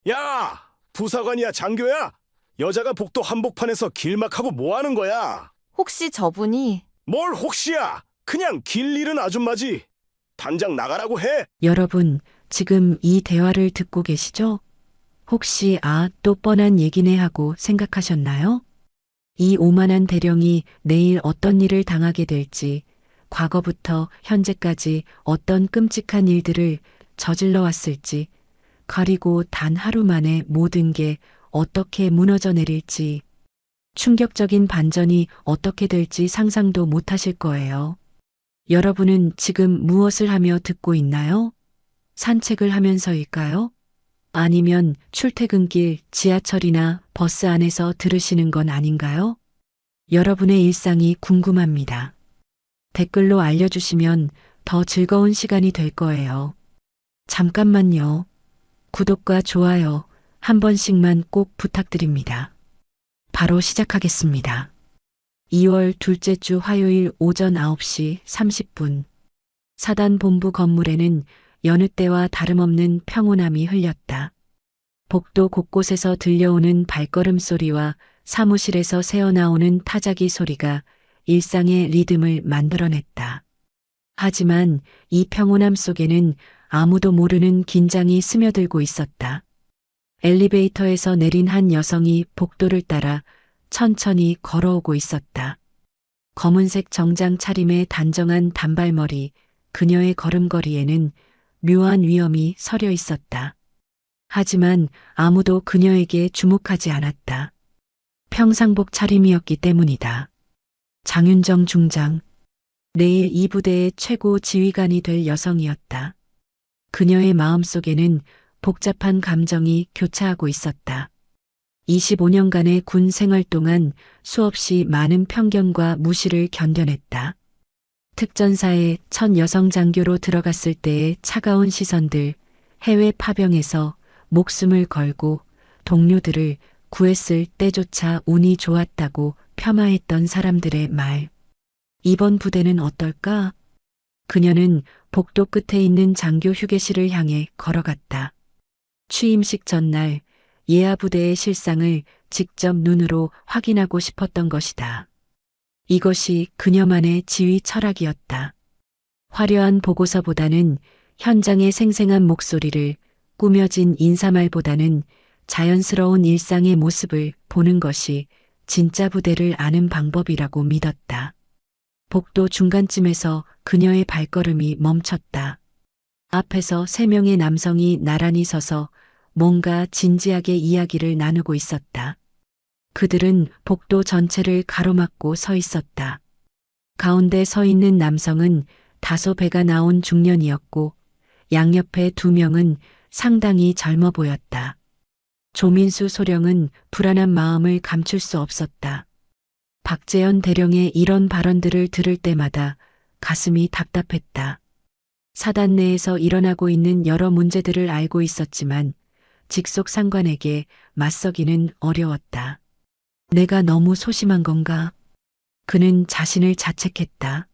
야! 부사관이야, 장교야? 여자가 복도 한복판에서 길막하고 뭐 하는 거야? 혹시 저분이 뭘 혹시야? 그냥 길 잃은 아줌마지. 당장 나가라고 해. 여러분, 지금 이 대화를 듣고 계시죠? 혹시 또 뻔한 얘기네 하고 생각하셨나요? 이 오만한 대령이 내일 어떤 일을 당하게 될지, 과거부터 현재까지 어떤 끔찍한 일들을 저질러 왔을지, 그리고 단 하루 만에 모든 게 어떻게 무너져 내릴지, 충격적인 반전이 어떻게 될지 상상도 못 하실 거예요. 여러분은 지금 무엇을 하며 듣고 있나요? 산책을 하면서일까요? 아니면 출퇴근길, 지하철이나 버스 안에서 들으시는 건 아닌가요? 여러분의 일상이 궁금합니다. 댓글로 알려주시면 더 즐거운 시간이 될 거예요. 잠깐만요. 구독과 좋아요 한 번씩만 꼭 부탁드립니다. 바로 시작하겠습니다. 2월 둘째 주 화요일 오전 9시 30분. 사단본부 건물에는 여느 때와 다름없는 평온함이 흘렸다. 복도 곳곳에서 들려오는 발걸음 소리와 사무실에서 새어나오는 타자기 소리가 일상의 리듬을 만들어냈다. 하지만 이 평온함 속에는 아무도 모르는 긴장이 스며들고 있었다. 엘리베이터에서 내린 한 여성이 복도를 따라 천천히 걸어오고 있었다. 검은색 정장 차림의 단정한 단발머리, 그녀의 걸음걸이에는 묘한 위엄이 서려 있었다. 하지만 아무도 그녀에게 주목하지 않았다. 평상복 차림이었기 때문이다. 장윤정 중장, 내일 이 부대의 최고 지휘관이 될 여성이었다. 그녀의 마음속에는 복잡한 감정이 교차하고 있었다. 25년간의 군 생활 동안 수없이 많은 편견과 무시를 견뎌냈다. 특전사의 첫 여성 장교로 들어갔을 때의 차가운 시선들, 해외 파병에서 목숨을 걸고 동료들을 구했을 때조차 운이 좋았다고 폄하했던 사람들의 말. 이번 부대는 어떨까? 그녀는 복도 끝에 있는 장교 휴게실을 향해 걸어갔다. 취임식 전날 예하 부대의 실상을 직접 눈으로 확인하고 싶었던 것이다. 이것이 그녀만의 지휘 철학이었다. 화려한 보고서보다는 현장의 생생한 목소리를, 꾸며진 인사말보다는 자연스러운 일상의 모습을 보는 것이 진짜 부대를 아는 방법이라고 믿었다. 복도 중간쯤에서 그녀의 발걸음이 멈췄다. 앞에서 3명의 남성이 나란히 서서 뭔가 진지하게 이야기를 나누고 있었다. 그들은 복도 전체를 가로막고 서 있었다. 가운데 서 있는 남성은 다소 배가 나온 중년이었고 양옆에 2명은 상당히 젊어 보였다. 조민수 소령은 불안한 마음을 감출 수 없었다. 박재현 대령의 이런 발언들을 들을 때마다 가슴이 답답했다. 사단 내에서 일어나고 있는 여러 문제들을 알고 있었지만 직속 상관에게 맞서기는 어려웠다. 내가 너무 소심한 건가? 그는 자신을 자책했다.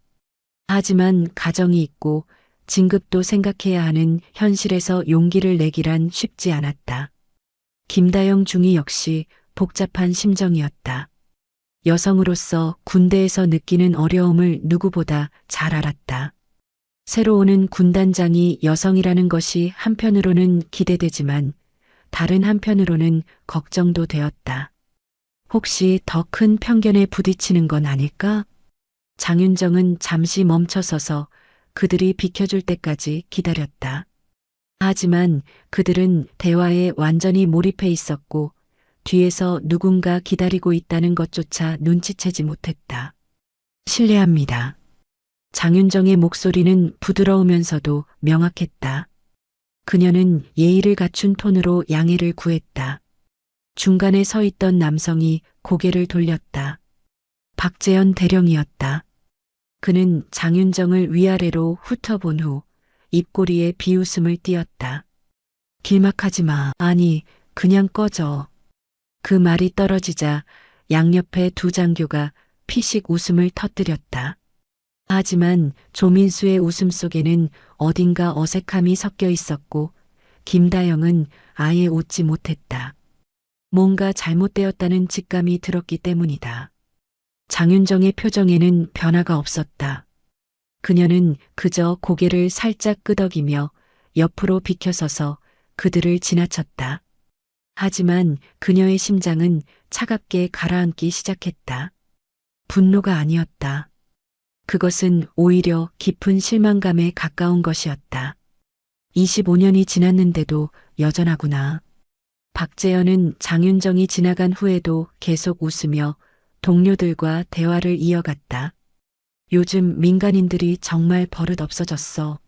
하지만 가정이 있고 진급도 생각해야 하는 현실에서 용기를 내기란 쉽지 않았다. 김다영 중위 역시 복잡한 심정이었다. 여성으로서 군대에서 느끼는 어려움을 누구보다 잘 알았다. 새로 오는 군단장이 여성이라는 것이 한편으로는 기대되지만 다른 한편으로는 걱정도 되었다. 혹시 더 큰 편견에 부딪히는 건 아닐까? 장윤정은 잠시 멈춰서서 그들이 비켜줄 때까지 기다렸다. 하지만 그들은 대화에 완전히 몰입해 있었고 뒤에서 누군가 기다리고 있다는 것조차 눈치채지 못했다. 실례합니다. 장윤정의 목소리는 부드러우면서도 명확했다. 그녀는 예의를 갖춘 톤으로 양해를 구했다. 중간에 서 있던 남성이 고개를 돌렸다. 박재현 대령이었다. 그는 장윤정을 위아래로 훑어본 후 입꼬리에 비웃음을 띄었다. 길막하지 마. 아니, 그냥 꺼져. 그 말이 떨어지자 양옆의 2 장교가 피식 웃음을 터뜨렸다. 하지만 조민수의 웃음 속에는 어딘가 어색함이 섞여 있었고 김다영은 아예 웃지 못했다. 뭔가 잘못되었다는 직감이 들었기 때문이다. 장윤정의 표정에는 변화가 없었다. 그녀는 그저 고개를 살짝 끄덕이며 옆으로 비켜서서 그들을 지나쳤다. 하지만 그녀의 심장은 차갑게 가라앉기 시작했다. 분노가 아니었다. 그것은 오히려 깊은 실망감에 가까운 것이었다. 25년이 지났는데도 여전하구나. 박재현은 장윤정이 지나간 후에도 계속 웃으며 동료들과 대화를 이어갔다. 요즘 민간인들이 정말 버릇 없어졌어.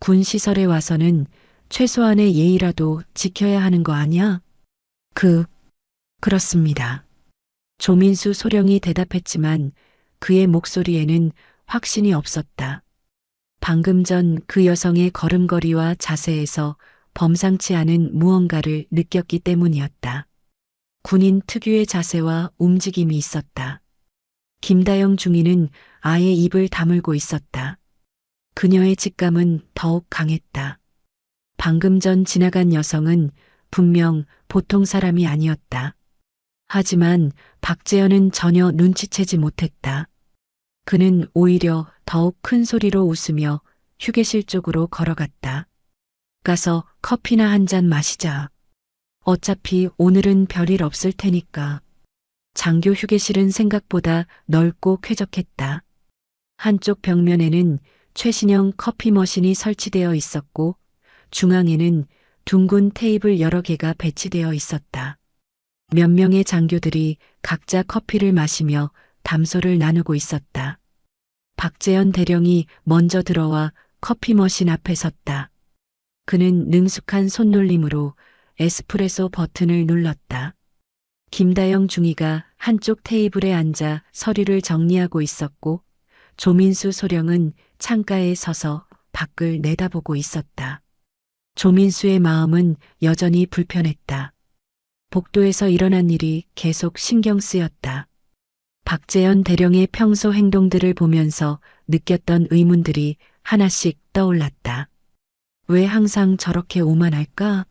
군 시설에 와서는 최소한의 예의라도 지켜야 하는 거 아니야? 그렇습니다. 조민수 소령이 대답했지만 그의 목소리에는 확신이 없었다. 방금 전 그 여성의 걸음걸이와 자세에서 범상치 않은 무언가를 느꼈기 때문이었다. 군인 특유의 자세와 움직임이 있었다. 김다영 중위는 아예 입을 다물고 있었다. 그녀의 직감은 더욱 강했다. 방금 전 지나간 여성은 분명 보통 사람이 아니었다. 하지만 박재현은 전혀 눈치채지 못했다. 그는 오히려 더욱 큰 소리로 웃으며 휴게실 쪽으로 걸어갔다. 가서 커피나 한 잔 마시자. 어차피 오늘은 별일 없을 테니까. 장교 휴게실은 생각보다 넓고 쾌적했다. 한쪽 벽면에는 최신형 커피 머신이 설치되어 있었고 중앙에는 둥근 테이블 여러 개가 배치되어 있었다. 몇 명의 장교들이 각자 커피를 마시며 담소를 나누고 있었다. 박재현 대령이 먼저 들어와 커피 머신 앞에 섰다. 그는 능숙한 손놀림으로 에스프레소 버튼을 눌렀다. 김다영 중위가 한쪽 테이블에 앉아 서류를 정리하고 있었고 조민수 소령은 창가에 서서 밖을 내다보고 있었다. 조민수의 마음은 여전히 불편했다. 복도에서 일어난 일이 계속 신경 쓰였다. 박재현 대령의 평소 행동들을 보면서 느꼈던 의문들이 하나씩 떠올랐다. 왜 항상 저렇게 오만할까?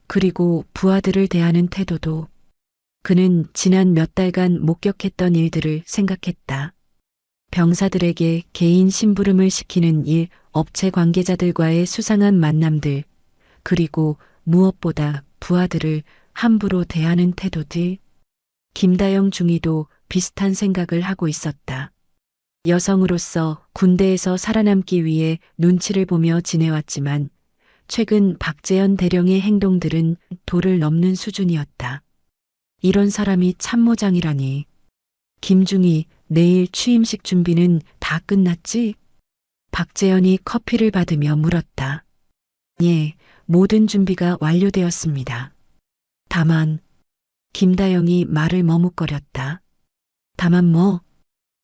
그리고 부하들을 대하는 태도도. 그는 지난 몇 달간 목격했던 일들을 생각했다. 병사들에게 개인 심부름을 시키는 일, 업체 관계자들과의 수상한 만남들, 그리고 무엇보다 부하들을 함부로 대하는 태도들. 김다영 중위도 비슷한 생각을 하고 있었다. 여성으로서 군대에서 살아남기 위해 눈치를 보며 지내왔지만 최근 박재현 대령의 행동들은 도를 넘는 수준이었다. 이런 사람이 참모장이라니. 김중희, 내일 취임식 준비는 다 끝났지? 박재현이 커피를 받으며 물었다. 예, 모든 준비가 완료되었습니다. 다만, 김다영이 말을 머뭇거렸다. 다만 뭐?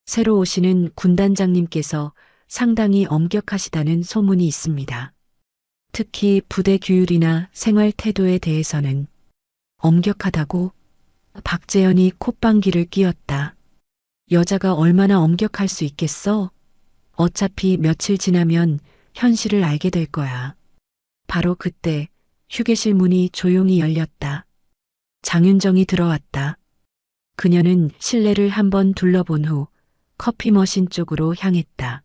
새로 오시는 군단장님께서 상당히 엄격하시다는 소문이 있습니다. 특히 부대 규율이나 생활 태도에 대해서는. 엄격하다고? 박재현이 콧방귀를 뀌었다. 여자가 얼마나 엄격할 수 있겠어? 어차피 며칠 지나면 현실을 알게 될 거야. 바로 그때 휴게실 문이 조용히 열렸다. 장윤정이 들어왔다. 그녀는 실내를 한번 둘러본 후 커피 머신 쪽으로 향했다.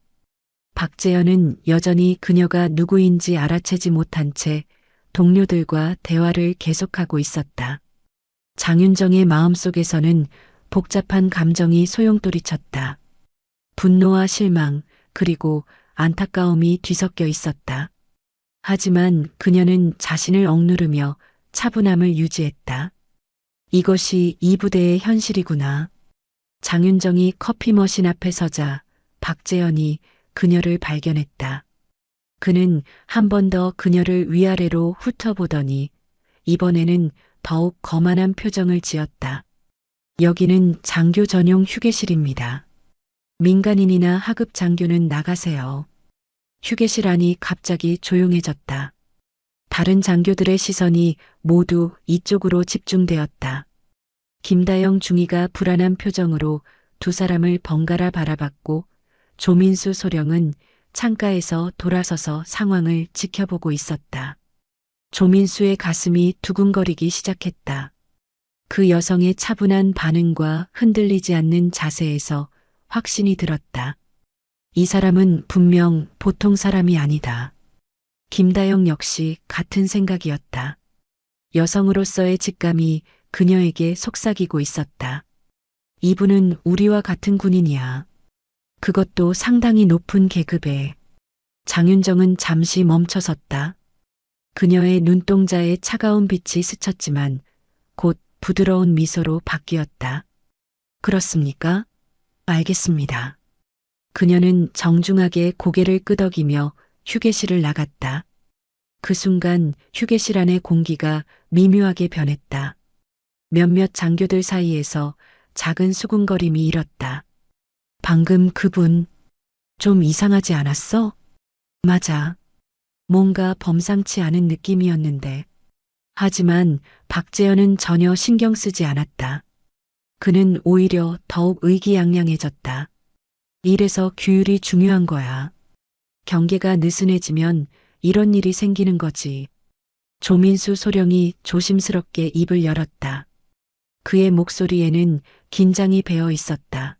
박재현은 여전히 그녀가 누구인지 알아채지 못한 채 동료들과 대화를 계속하고 있었다. 장윤정의 마음속에서는 복잡한 감정이 소용돌이쳤다. 분노와 실망, 그리고 안타까움이 뒤섞여 있었다. 하지만 그녀는 자신을 억누르며 차분함을 유지했다. 이것이 이 부대의 현실이구나. 장윤정이 커피 머신 앞에 서자 박재현이 그녀를 발견했다. 그는 한 번 더 그녀를 위아래로 훑어보더니 이번에는 더욱 거만한 표정을 지었다. 여기는 장교 전용 휴게실입니다. 민간인이나 하급 장교는 나가세요. 휴게실 안이 갑자기 조용해졌다. 다른 장교들의 시선이 모두 이쪽으로 집중되었다. 김다영 중위가 불안한 표정으로 두 사람을 번갈아 바라봤고 조민수 소령은 창가에서 돌아서서 상황을 지켜보고 있었다. 조민수의 가슴이 두근거리기 시작했다. 그 여성의 차분한 반응과 흔들리지 않는 자세에서 확신이 들었다. 이 사람은 분명 보통 사람이 아니다. 김다영 역시 같은 생각이었다. 여성으로서의 직감이 그녀에게 속삭이고 있었다. 이분은 우리와 같은 군인이야. 그것도 상당히 높은 계급에. 장윤정은 잠시 멈춰섰다. 그녀의 눈동자에 차가운 빛이 스쳤지만 곧 부드러운 미소로 바뀌었다. 그렇습니까? 알겠습니다. 그녀는 정중하게 고개를 끄덕이며 휴게실을 나갔다. 그 순간 휴게실 안의 공기가 미묘하게 변했다. 몇몇 장교들 사이에서 작은 수군거림이 일었다. 방금 그분 좀 이상하지 않았어? 맞아. 뭔가 범상치 않은 느낌이었는데. 하지만 박재현은 전혀 신경 쓰지 않았다. 그는 오히려 더욱 의기양양해졌다. 이래서 규율이 중요한 거야. 경계가 느슨해지면 이런 일이 생기는 거지. 조민수 소령이 조심스럽게 입을 열었다. 그의 목소리에는 긴장이 배어 있었다.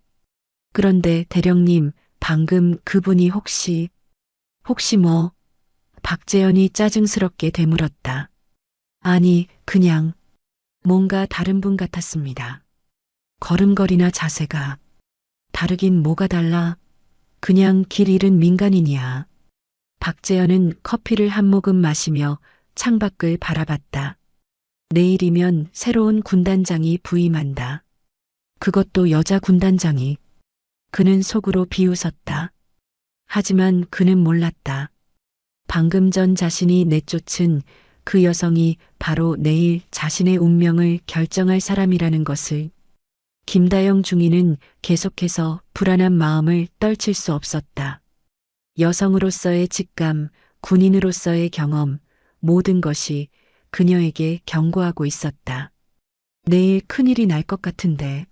그런데 대령님, 방금 그분이 혹시 뭐? 박재현이 짜증스럽게 되물었다. 아니, 그냥 뭔가 다른 분 같았습니다. 걸음걸이나 자세가 다르긴 뭐가 달라. 그냥 길 잃은 민간인이야. 박재현은 커피를 한 모금 마시며 창밖을 바라봤다. 내일이면 새로운 군단장이 부임한다. 그것도 여자 군단장이. 그는 속으로 비웃었다. 하지만 그는 몰랐다. 방금 전 자신이 내쫓은 그 여성이 바로 내일 자신의 운명을 결정할 사람이라는 것을. 김다영 중위는 계속해서 불안한 마음을 떨칠 수 없었다. 여성으로서의 직감, 군인으로서의 경험, 모든 것이 그녀에게 경고하고 있었다. 내일 큰일이 날 것 같은데.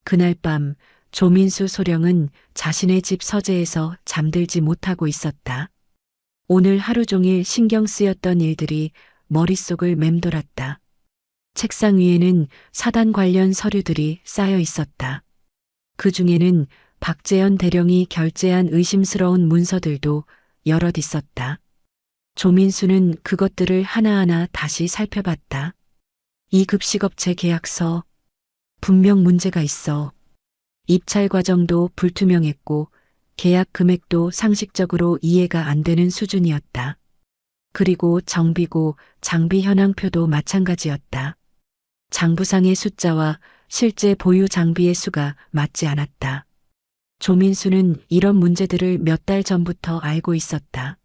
그날 밤 조민수 소령은 자신의 집 서재에서 잠들지 못하고 있었다. 오늘 하루 종일 신경 쓰였던 일들이 머릿속을 맴돌았다. 책상 위에는 사단 관련 서류들이 쌓여 있었다. 그 중에는 박재현 대령이 결제한 의심스러운 문서들도 여럿 있었다. 조민수는 그것들을 하나하나 다시 살펴봤다. 이 급식업체 계약서, 분명 문제가 있어. 입찰 과정도 불투명했고 계약 금액도 상식적으로 이해가 안 되는 수준이었다. 그리고 정비고 장비 현황표도 마찬가지였다. 장부상의 숫자와 실제 보유 장비의 수가 맞지 않았다. 조민수는 이런 문제들을 몇 달 전부터 알고 있었다.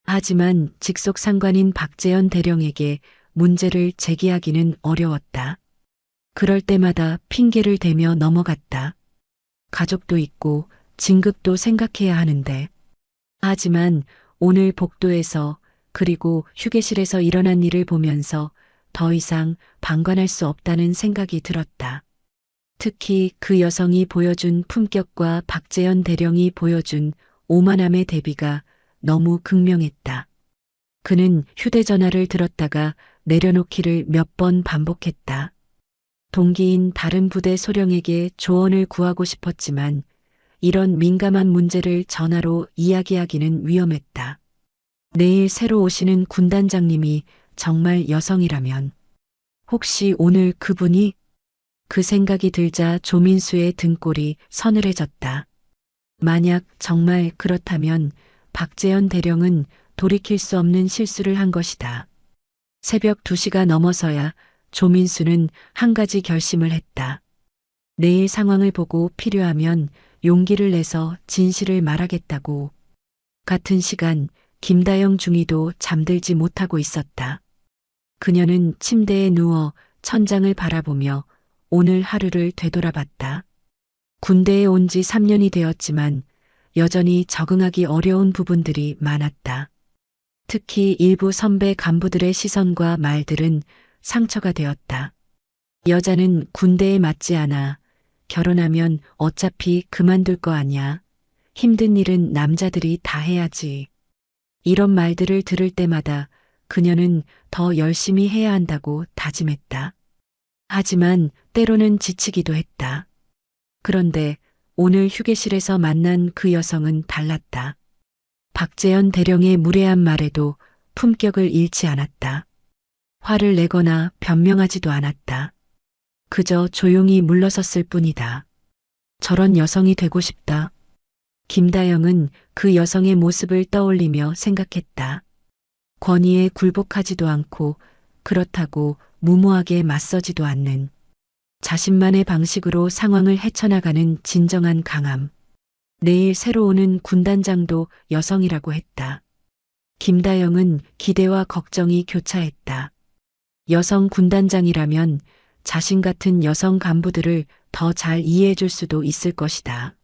하지만 직속 상관인 박재현 대령에게 문제를 제기하기는 어려웠다. 그럴 때마다 핑계를 대며 넘어갔다. 가족도 있고 진급도 생각해야 하는데. 하지만 오늘 복도에서 그리고 휴게실에서 일어난 일을 보면서 더 이상 방관할 수 없다는 생각이 들었다. 특히 그 여성이 보여준 품격과 박재현 대령이 보여준 오만함의 대비가 너무 극명했다. 그는 휴대전화를 들었다가 내려놓기를 몇 번 반복했다. 동기인 다른 부대 소령에게 조언을 구하고 싶었지만 이런 민감한 문제를 전화로 이야기하기는 위험했다. 내일 새로 오시는 군단장님이 정말 여성이라면 혹시 오늘 그분이? 그 생각이 들자 조민수의 등골이 서늘해졌다. 만약 정말 그렇다면 박재현 대령은 돌이킬 수 없는 실수를 한 것이다. 새벽 2시가 넘어서야 조민수는 한 가지 결심을 했다. 내일 상황을 보고 필요하면 용기를 내서 진실을 말하겠다고. 같은 시간 김다영 중위도 잠들지 못하고 있었다. 그녀는 침대에 누워 천장을 바라보며 오늘 하루를 되돌아봤다. 군대에 온 지 3년이 되었지만 여전히 적응하기 어려운 부분들이 많았다. 특히 일부 선배 간부들의 시선과 말들은 상처가 되었다. 여자는 군대에 맞지 않아. 결혼하면 어차피 그만둘 거 아냐. 힘든 일은 남자들이 다 해야지. 이런 말들을 들을 때마다 그녀는 더 열심히 해야 한다고 다짐했다. 하지만 때로는 지치기도 했다. 그런데 오늘 휴게실에서 만난 그 여성은 달랐다. 박재현 대령의 무례한 말에도 품격을 잃지 않았다. 화를 내거나 변명하지도 않았다. 그저 조용히 물러섰을 뿐이다. 저런 여성이 되고 싶다. 김다영은 그 여성의 모습을 떠올리며 생각했다. 권위에 굴복하지도 않고 그렇다고 무모하게 맞서지도 않는 자신만의 방식으로 상황을 헤쳐나가는 진정한 강함. 내일 새로 오는 군단장도 여성이라고 했다. 김다영은 기대와 걱정이 교차했다. 여성 군단장이라면 자신 같은 여성 간부들을 더 잘 이해해 줄 수도 있을 것이다.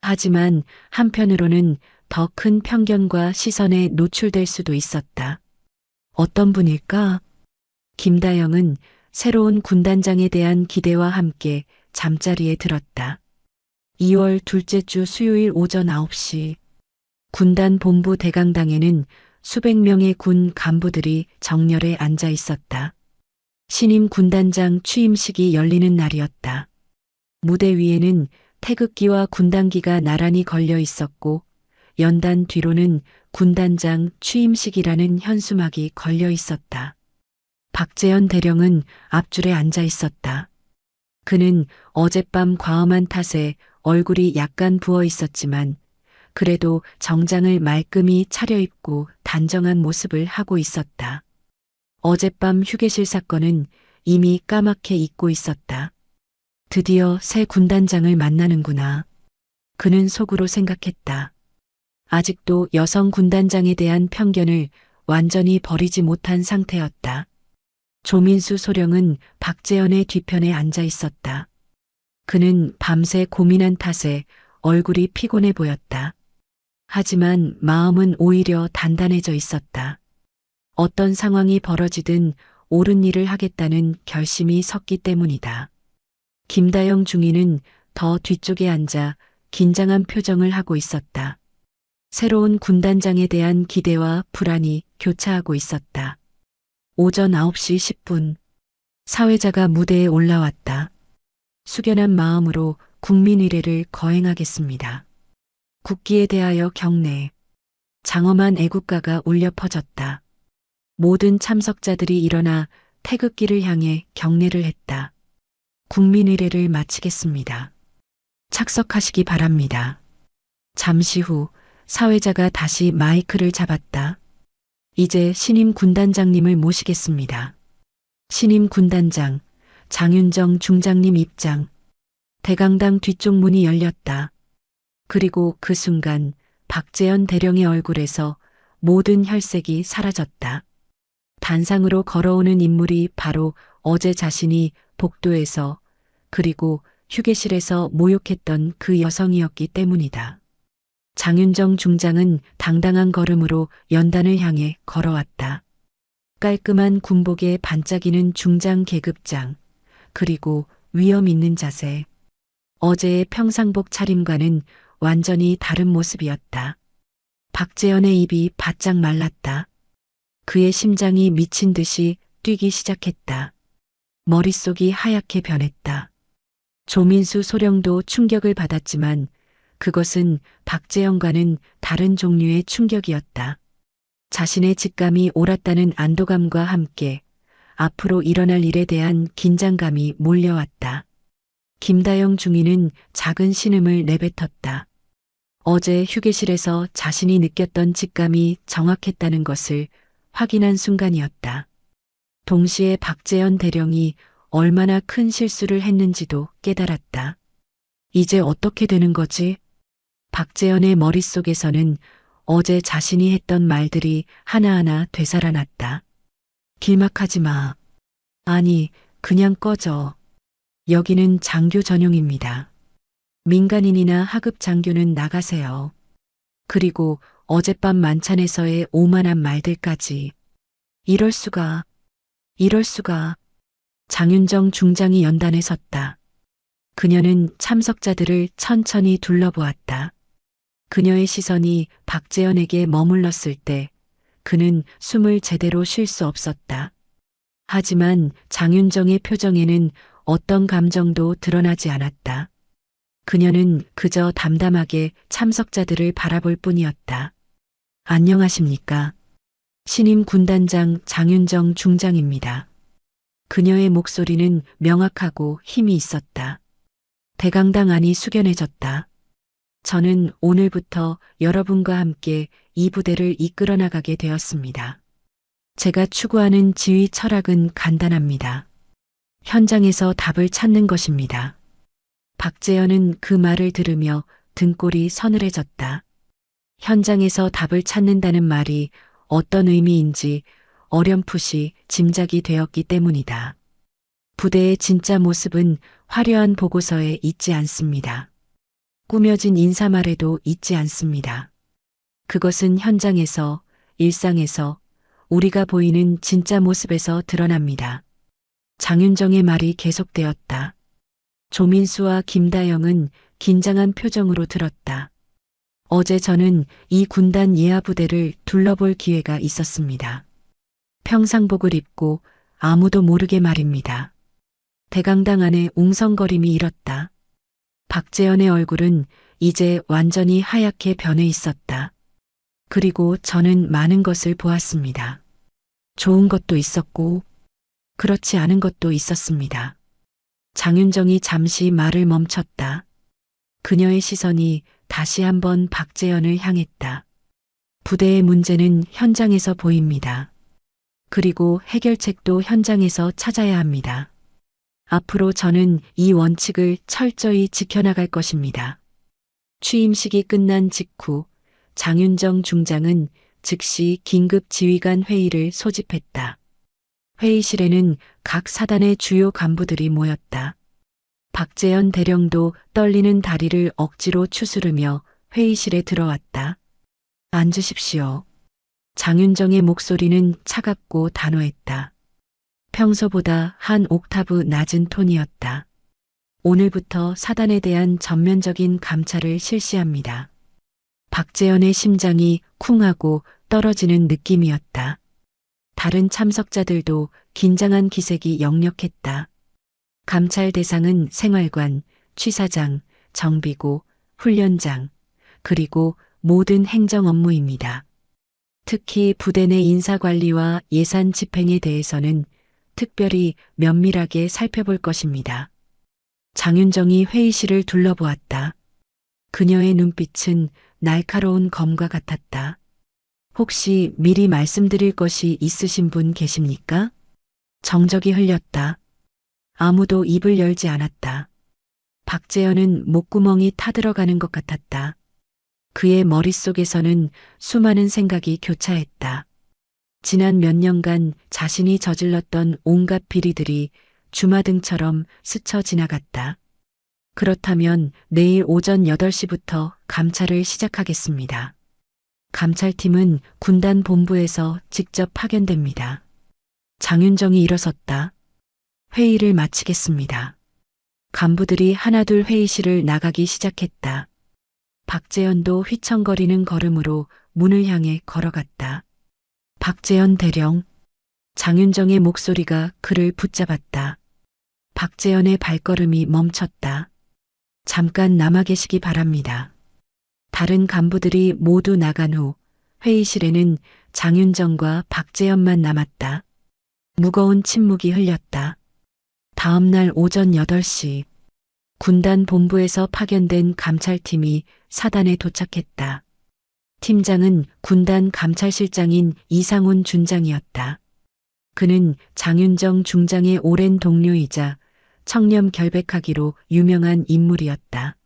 하지만 한편으로는 더 큰 편견과 시선에 노출될 수도 있었다. 어떤 분일까? 김다영은 새로운 군단장에 대한 기대와 함께 잠자리에 들었다. 2월 둘째 주 수요일 오전 9시 군단 본부 대강당에는 수백 명의 군 간부들이 정렬해 앉아 있었다. 신임 군단장 취임식이 열리는 날이었다. 무대 위에는 태극기와 군단기가 나란히 걸려 있었고 연단 뒤로는 군단장 취임식이라는 현수막이 걸려 있었다. 박재현 대령은 앞줄에 앉아 있었다. 그는 어젯밤 과음한 탓에 얼굴이 약간 부어 있었지만 그래도 정장을 말끔히 차려입고 단정한 모습을 하고 있었다. 어젯밤 휴게실 사건은 이미 까맣게 잊고 있었다. 드디어 새 군단장을 만나는구나. 그는 속으로 생각했다. 아직도 여성 군단장에 대한 편견을 완전히 버리지 못한 상태였다. 조민수 소령은 박재현의 뒤편에 앉아 있었다. 그는 밤새 고민한 탓에 얼굴이 피곤해 보였다. 하지만 마음은 오히려 단단해져 있었다. 어떤 상황이 벌어지든 옳은 일을 하겠다는 결심이 섰기 때문이다. 김다영 중위는 더 뒤쪽에 앉아 긴장한 표정을 하고 있었다. 새로운 군단장에 대한 기대와 불안이 교차하고 있었다. 오전 9시 10분 사회자가 무대에 올라왔다. 숙연한 마음으로 국민 의례를 거행하겠습니다. 국기에 대하여 경례. 장엄한 애국가가 울려 퍼졌다. 모든 참석자들이 일어나 태극기를 향해 경례를 했다. 국민 의례를 마치겠습니다. 착석하시기 바랍니다. 잠시 후 사회자가 다시 마이크를 잡았다. 이제 신임 군단장님을 모시겠습니다. 신임 군단장 장윤정 중장님 입장. 대강당 뒤쪽 문이 열렸다. 그리고 그 순간 박재현 대령의 얼굴에서 모든 혈색이 사라졌다. 단상으로 걸어오는 인물이 바로 어제 자신이 복도에서 그리고 휴게실에서 모욕했던 그 여성이었기 때문이다. 장윤정 중장은 당당한 걸음으로 연단을 향해 걸어왔다. 깔끔한 군복에 반짝이는 중장 계급장, 그리고 위엄 있는 자세. 어제의 평상복 차림과는 완전히 다른 모습이었다. 박재현의 입이 바짝 말랐다. 그의 심장이 미친 듯이 뛰기 시작했다. 머릿속이 하얗게 변했다. 조민수 소령도 충격을 받았지만 그것은 박재현과는 다른 종류의 충격이었다. 자신의 직감이 옳았다는 안도감과 함께 앞으로 일어날 일에 대한 긴장감이 몰려왔다. 김다영 중위는 작은 신음을 내뱉었다. 어제 휴게실에서 자신이 느꼈던 직감이 정확했다는 것을 확인한 순간이었다. 동시에 박재현 대령이 얼마나 큰 실수를 했는지도 깨달았다. 이제 어떻게 되는 거지? 박재현의 머릿속에서는 어제 자신이 했던 말들이 하나하나 되살아났다. 길막하지 마. 아니, 그냥 꺼져. 여기는 장교 전용입니다. 민간인이나 하급 장교는 나가세요. 그리고 어젯밤 만찬에서의 오만한 말들까지. 이럴 수가. 장윤정 중장이 연단에 섰다. 그녀는 참석자들을 천천히 둘러보았다. 그녀의 시선이 박재현에게 머물렀을 때 그는 숨을 제대로 쉴 수 없었다. 하지만 장윤정의 표정에는 어떤 감정도 드러나지 않았다. 그녀는 그저 담담하게 참석자들을 바라볼 뿐이었다. 안녕하십니까? 신임 군단장 장윤정 중장입니다. 그녀의 목소리는 명확하고 힘이 있었다. 대강당 안이 숙연해졌다. 저는 오늘부터 여러분과 함께 이 부대를 이끌어 나가게 되었습니다. 제가 추구하는 지휘 철학은 간단합니다. 현장에서 답을 찾는 것입니다. 박재현은 그 말을 들으며 등골이 서늘해졌다. 현장에서 답을 찾는다는 말이 어떤 의미인지 어렴풋이 짐작이 되었기 때문이다. 부대의 진짜 모습은 화려한 보고서에 있지 않습니다. 꾸며진 인사말에도 있지 않습니다. 그것은 현장에서, 일상에서, 우리가 보이는 진짜 모습에서 드러납니다. 장윤정의 말이 계속되었다. 조민수와 김다영은 긴장한 표정으로 들었다. 어제 저는 이 군단 예하 부대를 둘러볼 기회가 있었습니다. 평상복을 입고 아무도 모르게 말입니다. 대강당 안에 웅성거림이 일었다. 박재현의 얼굴은 이제 완전히 하얗게 변해 있었다. 그리고 저는 많은 것을 보았습니다. 좋은 것도 있었고, 그렇지 않은 것도 있었습니다. 장윤정이 잠시 말을 멈췄다. 그녀의 시선이 다시 한번 박재현을 향했다. 부대의 문제는 현장에서 보입니다. 그리고 해결책도 현장에서 찾아야 합니다. 앞으로 저는 이 원칙을 철저히 지켜나갈 것입니다. 취임식이 끝난 직후 장윤정 중장은 즉시 긴급 지휘관 회의를 소집했다. 회의실에는 각 사단의 주요 간부들이 모였다. 박재현 대령도 떨리는 다리를 억지로 추스르며 회의실에 들어왔다. 앉으십시오. 장윤정의 목소리는 차갑고 단호했다. 평소보다 한 옥타브 낮은 톤이었다. 오늘부터 사단에 대한 전면적인 감찰을 실시합니다. 박재현의 심장이 쿵하고 떨어지는 느낌이었다. 다른 참석자들도 긴장한 기색이 역력했다. 감찰 대상은 생활관, 취사장, 정비고, 훈련장, 그리고 모든 행정 업무입니다. 특히 부대 내 인사관리와 예산 집행에 대해서는 특별히 면밀하게 살펴볼 것입니다. 장윤정이 회의실을 둘러보았다. 그녀의 눈빛은 날카로운 검과 같았다. 혹시 미리 말씀드릴 것이 있으신 분 계십니까? 정적이 흘렸다. 아무도 입을 열지 않았다. 박재현은 목구멍이 타들어가는 것 같았다. 그의 머릿속에서는 수많은 생각이 교차했다. 지난 몇 년간 자신이 저질렀던 온갖 비리들이 주마등처럼 스쳐 지나갔다. 그렇다면 내일 오전 8시부터 감찰을 시작하겠습니다. 감찰팀은 군단 본부에서 직접 파견됩니다. 장윤정이 일어섰다. 회의를 마치겠습니다. 간부들이 하나둘 회의실을 나가기 시작했다. 박재현도 휘청거리는 걸음으로 문을 향해 걸어갔다. 박재현 대령. 장윤정의 목소리가 그를 붙잡았다. 박재현의 발걸음이 멈췄다. 잠깐 남아 계시기 바랍니다. 다른 간부들이 모두 나간 후 회의실에는 장윤정과 박재현만 남았다. 무거운 침묵이 흘렸다. 다음 날 오전 8시 군단 본부에서 파견된 감찰팀이 사단에 도착했다. 팀장은 군단 감찰실장인 이상훈 준장이었다. 그는 장윤정 중장의 오랜 동료이자 청렴 결백하기로 유명한 인물이었다.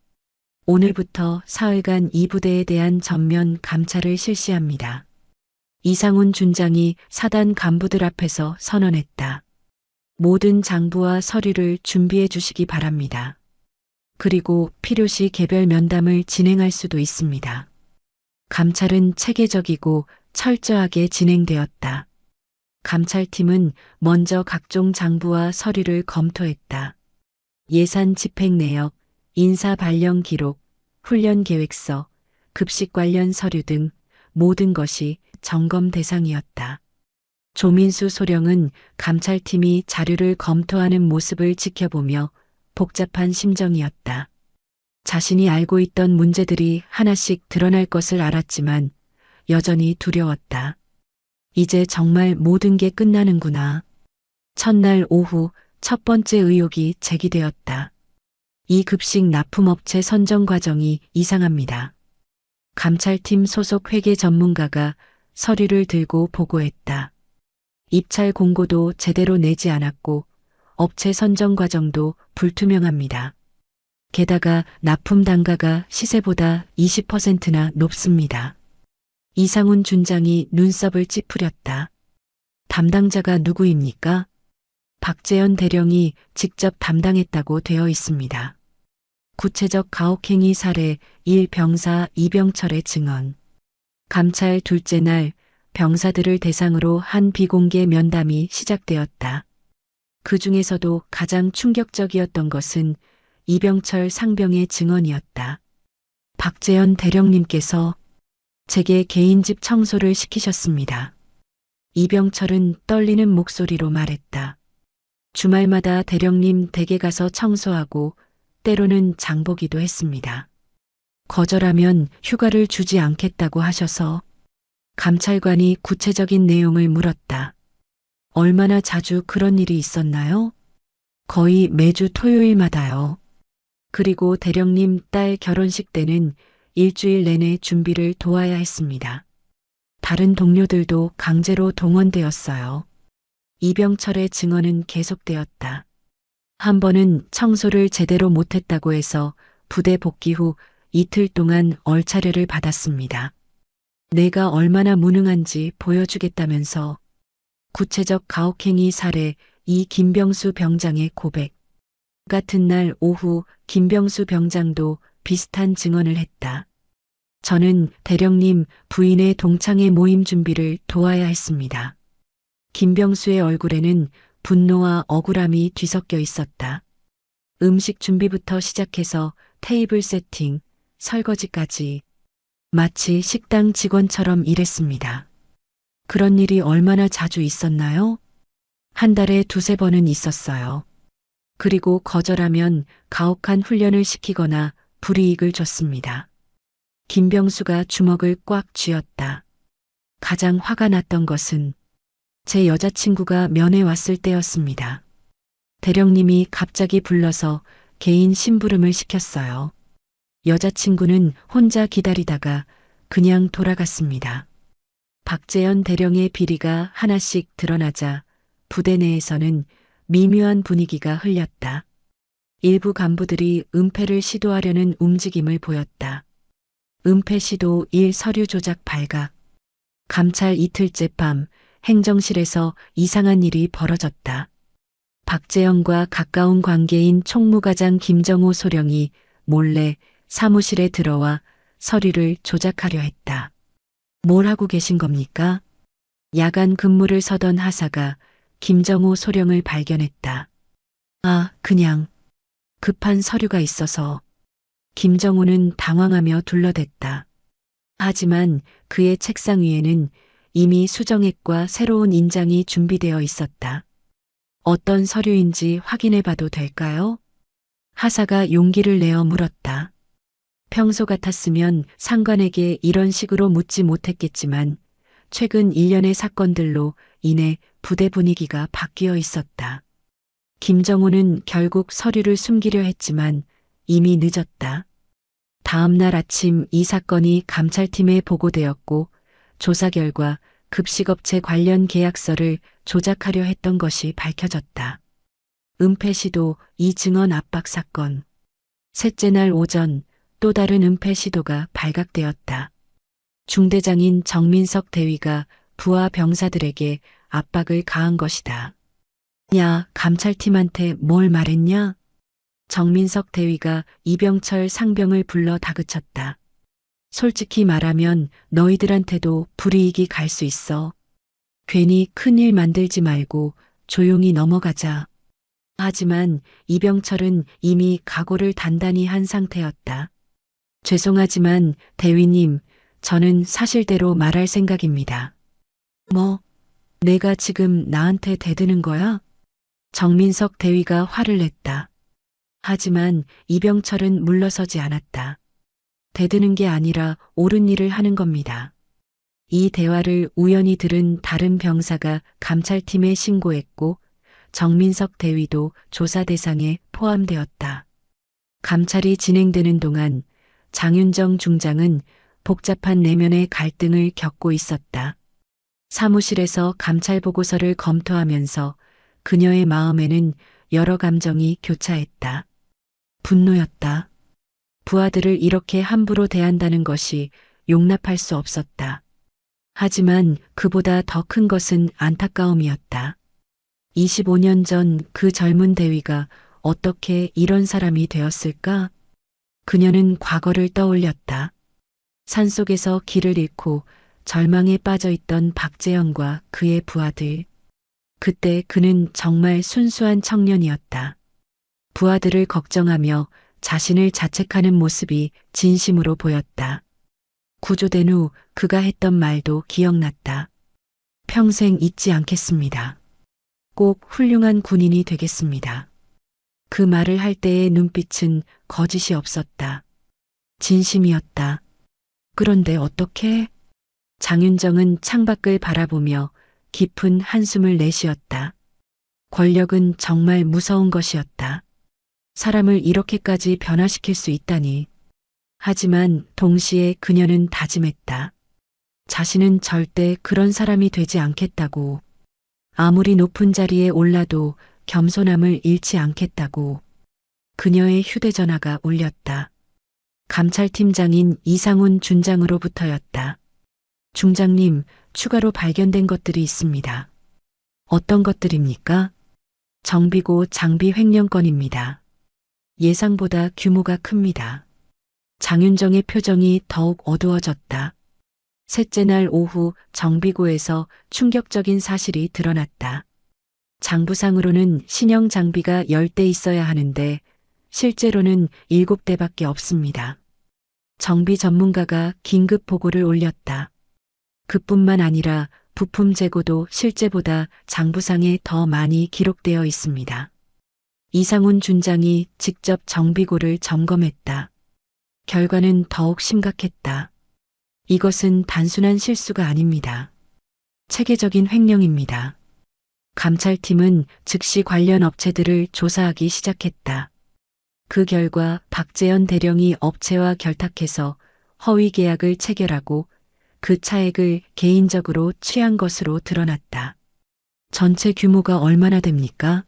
오늘부터 사흘간 이 부대에 대한 전면 감찰을 실시합니다. 이상훈 준장이 사단 간부들 앞에서 선언했다. 모든 장부와 서류를 준비해 주시기 바랍니다. 그리고 필요시 개별 면담을 진행할 수도 있습니다. 감찰은 체계적이고 철저하게 진행되었다. 감찰팀은 먼저 각종 장부와 서류를 검토했다. 예산 집행 내역, 인사 발령 기록, 훈련 계획서, 급식 관련 서류 등 모든 것이 점검 대상이었다. 조민수 소령은 감찰팀이 자료를 검토하는 모습을 지켜보며 복잡한 심정이었다. 자신이 알고 있던 문제들이 하나씩 드러날 것을 알았지만 여전히 두려웠다. 이제 정말 모든 게 끝나는구나. 첫날 오후 첫 번째 의혹이 제기되었다. 이 급식 납품업체 선정 과정이 이상합니다. 감찰팀 소속 회계 전문가가 서류를 들고 보고했다. 입찰 공고도 제대로 내지 않았고 업체 선정 과정도 불투명합니다. 게다가 납품 단가가 시세보다 20%나 높습니다. 이상훈 준장이 눈썹을 찌푸렸다. 담당자가 누구입니까? 박재현 대령이 직접 담당했다고 되어 있습니다. 구체적 가혹행위 사례 1 병사 이병철의 증언. 감찰 둘째 날 병사들을 대상으로 한 비공개 면담이 시작되었다. 그 중에서도 가장 충격적이었던 것은 이병철 상병의 증언이었다. 박재현 대령님께서 제게 개인 집 청소를 시키셨습니다. 이병철은 떨리는 목소리로 말했다. 주말마다 대령님 댁에 가서 청소하고 때로는 장보기도 했습니다. 거절하면 휴가를 주지 않겠다고 하셔서 감찰관이 구체적인 내용을 물었다. 얼마나 자주 그런 일이 있었나요? 거의 매주 토요일마다요. 그리고 대령님 딸 결혼식 때는 일주일 내내 준비를 도와야 했습니다. 다른 동료들도 강제로 동원되었어요. 이병철의 증언은 계속되었다. 한 번은 청소를 제대로 못했다고 해서 부대 복귀 후 이틀 동안 얼차려를 받았습니다. 내가 얼마나 무능한지 보여주겠다면서. 구체적 가혹행위 사례 2 김병수 병장의 고백. 같은 날 오후 김병수 병장도 비슷한 증언을 했다. 저는 대령님 부인의 동창회 모임 준비를 도와야 했습니다. 김병수의 얼굴에는 분노와 억울함이 뒤섞여 있었다. 음식 준비부터 시작해서 테이블 세팅, 설거지까지 마치 식당 직원처럼 일했습니다. 그런 일이 얼마나 자주 있었나요? 한 달에 2~3번은 있었어요. 그리고 거절하면 가혹한 훈련을 시키거나 불이익을 줬습니다. 김병수가 주먹을 꽉 쥐었다. 가장 화가 났던 것은 제 여자친구가 면회 왔을 때였습니다. 대령님이 갑자기 불러서 개인 심부름을 시켰어요. 여자친구는 혼자 기다리다가 그냥 돌아갔습니다. 박재현 대령의 비리가 하나씩 드러나자 부대 내에서는 미묘한 분위기가 흘렸다. 일부 간부들이 은폐를 시도하려는 움직임을 보였다. 은폐 시도 1 서류 조작 발각. 감찰 이틀째 밤 행정실에서 이상한 일이 벌어졌다. 박재현과 가까운 관계인 총무과장 김정호 소령이 몰래 사무실에 들어와 서류를 조작하려 했다. 뭘 하고 계신 겁니까? 야간 근무를 서던 하사가 김정호 소령을 발견했다. 그냥 급한 서류가 있어서. 김정호는 당황하며 둘러댔다. 하지만 그의 책상 위에는 이미 수정액과 새로운 인장이 준비되어 있었다. 어떤 서류인지 확인해 봐도 될까요? 하사가 용기를 내어 물었다. 평소 같았으면 상관에게 이런 식으로 묻지 못했겠지만 최근 일련의 사건들로 인해 부대 분위기가 바뀌어 있었다. 김정호는 결국 서류를 숨기려 했지만 이미 늦었다. 다음 날 아침 이 사건이 감찰팀에 보고되었고 조사 결과 급식업체 관련 계약서를 조작하려 했던 것이 밝혀졌다. 은폐 시도 이 증언 압박 사건. 셋째 날 오전 또 다른 은폐 시도가 발각되었다. 중대장인 정민석 대위가 부하 병사들에게 압박을 가한 것이다. 야, 감찰팀한테 뭘 말했냐? 정민석 대위가 이병철 상병을 불러 다그쳤다. 솔직히 말하면 너희들한테도 불이익이 갈 수 있어. 괜히 큰일 만들지 말고 조용히 넘어가자. 하지만 이병철은 이미 각오를 단단히 한 상태였다. 죄송하지만 대위님, 저는 사실대로 말할 생각입니다. 뭐, 내가 지금 나한테 대드는 거야? 정민석 대위가 화를 냈다. 하지만 이병철은 물러서지 않았다. 대드는 게 아니라 옳은 일을 하는 겁니다. 이 대화를 우연히 들은 다른 병사가 감찰팀에 신고했고 정민석 대위도 조사 대상에 포함되었다. 감찰이 진행되는 동안 장윤정 중장은 복잡한 내면의 갈등을 겪고 있었다. 사무실에서 감찰 보고서를 검토하면서 그녀의 마음에는 여러 감정이 교차했다. 분노였다. 부하들을 이렇게 함부로 대한다는 것이 용납할 수 없었다. 하지만 그보다 더 큰 것은 안타까움이었다. 25년 전 그 젊은 대위가 어떻게 이런 사람이 되었을까? 그녀는 과거를 떠올렸다. 산속에서 길을 잃고 절망에 빠져 있던 박재영과 그의 부하들. 그때 그는 정말 순수한 청년이었다. 부하들을 걱정하며 자신을 자책하는 모습이 진심으로 보였다. 구조된 후 그가 했던 말도 기억났다. 평생 잊지 않겠습니다. 꼭 훌륭한 군인이 되겠습니다. 그 말을 할 때의 눈빛은 거짓이 없었다. 진심이었다. 그런데 어떻게? 장윤정은 창밖을 바라보며 깊은 한숨을 내쉬었다. 권력은 정말 무서운 것이었다. 사람을 이렇게까지 변화시킬 수 있다니. 하지만 동시에 그녀는 다짐했다. 자신은 절대 그런 사람이 되지 않겠다고. 아무리 높은 자리에 올라도 겸손함을 잃지 않겠다고. 그녀의 휴대전화가 울렸다. 감찰팀장인 이상훈 준장으로부터였다. 중장님, 추가로 발견된 것들이 있습니다. 어떤 것들입니까? 정비고 장비 횡령 건입니다. 예상보다 규모가 큽니다. 장윤정의 표정이 더욱 어두워졌다. 셋째 날 오후 정비고에서 충격적인 사실이 드러났다. 장부상으로는 신형 장비가 10대 있어야 하는데 실제로는 7대밖에 없습니다. 정비 전문가가 긴급 보고를 올렸다. 그뿐만 아니라 부품 재고도 실제보다 장부상에 더 많이 기록되어 있습니다. 이상훈 준장이 직접 정비고를 점검했다. 결과는 더욱 심각했다. 이것은 단순한 실수가 아닙니다. 체계적인 횡령입니다. 감찰팀은 즉시 관련 업체들을 조사하기 시작했다. 그 결과 박재현 대령이 업체와 결탁해서 허위 계약을 체결하고 그 차액을 개인적으로 취한 것으로 드러났다. 전체 규모가 얼마나 됩니까?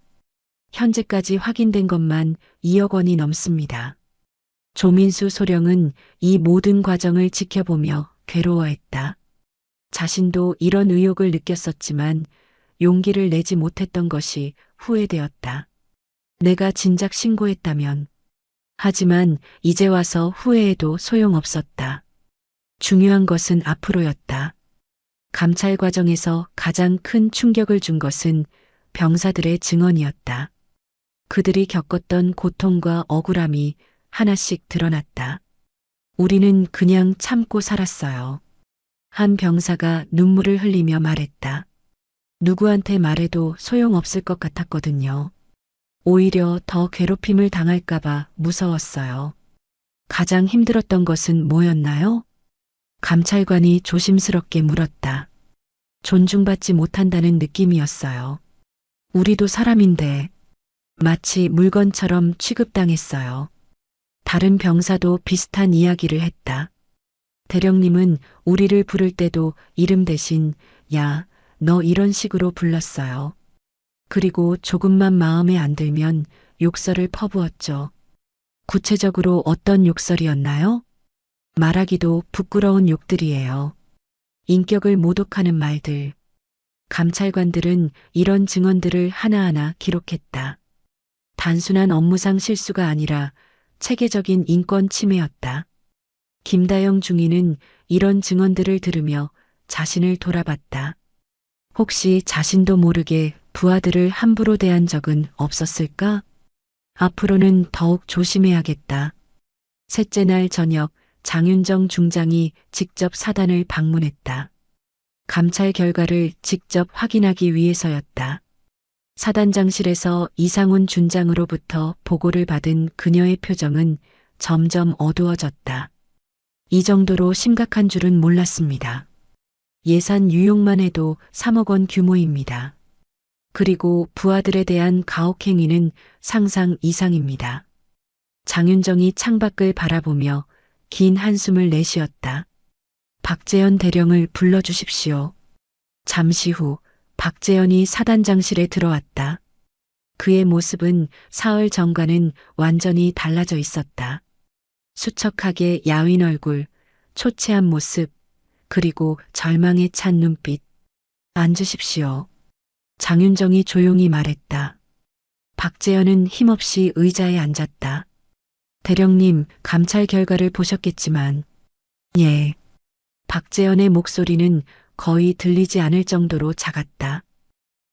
현재까지 확인된 것만 2억 원이 넘습니다. 조민수 소령은 이 모든 과정을 지켜보며 괴로워했다. 자신도 이런 의혹을 느꼈었지만 용기를 내지 못했던 것이 후회되었다. 내가 진작 신고했다면. 하지만 이제 와서 후회해도 소용없었다. 중요한 것은 앞으로였다. 감찰 과정에서 가장 큰 충격을 준 것은 병사들의 증언이었다. 그들이 겪었던 고통과 억울함이 하나씩 드러났다. 우리는 그냥 참고 살았어요. 한 병사가 눈물을 흘리며 말했다. 누구한테 말해도 소용없을 것 같았거든요. 오히려 더 괴롭힘을 당할까봐 무서웠어요. 가장 힘들었던 것은 뭐였나요? 감찰관이 조심스럽게 물었다. 존중받지 못한다는 느낌이었어요. 우리도 사람인데 마치 물건처럼 취급당했어요. 다른 병사도 비슷한 이야기를 했다. 대령님은 우리를 부를 때도 이름 대신 야, 너 이런 식으로 불렀어요. 그리고 조금만 마음에 안 들면 욕설을 퍼부었죠. 구체적으로 어떤 욕설이었나요? 말하기도 부끄러운 욕들이에요. 인격을 모독하는 말들. 감찰관들은 이런 증언들을 하나하나 기록했다. 단순한 업무상 실수가 아니라 체계적인 인권 침해였다. 김다영 중위는 이런 증언들을 들으며 자신을 돌아봤다. 혹시 자신도 모르게 부하들을 함부로 대한 적은 없었을까? 앞으로는 더욱 조심해야겠다. 셋째 날 저녁 장윤정 중장이 직접 사단을 방문했다. 감찰 결과를 직접 확인하기 위해서였다. 사단장실에서 이상훈 준장으로부터 보고를 받은 그녀의 표정은 점점 어두워졌다. 이 정도로 심각한 줄은 몰랐습니다. 예산 유용만 해도 3억 원 규모입니다. 그리고 부하들에 대한 가혹행위는 상상 이상입니다. 장윤정이 창밖을 바라보며 긴 한숨을 내쉬었다. 박재현 대령을 불러주십시오. 잠시 후 박재현이 사단장실에 들어왔다. 그의 모습은 사흘 전과는 완전히 달라져 있었다. 수척하게 야윈 얼굴, 초췌한 모습, 그리고 절망에 찬 눈빛. 앉으십시오. 장윤정이 조용히 말했다. 박재현은 힘없이 의자에 앉았다. 대령님, 감찰 결과를 보셨겠지만, 예. 박재현의 목소리는 거의 들리지 않을 정도로 작았다.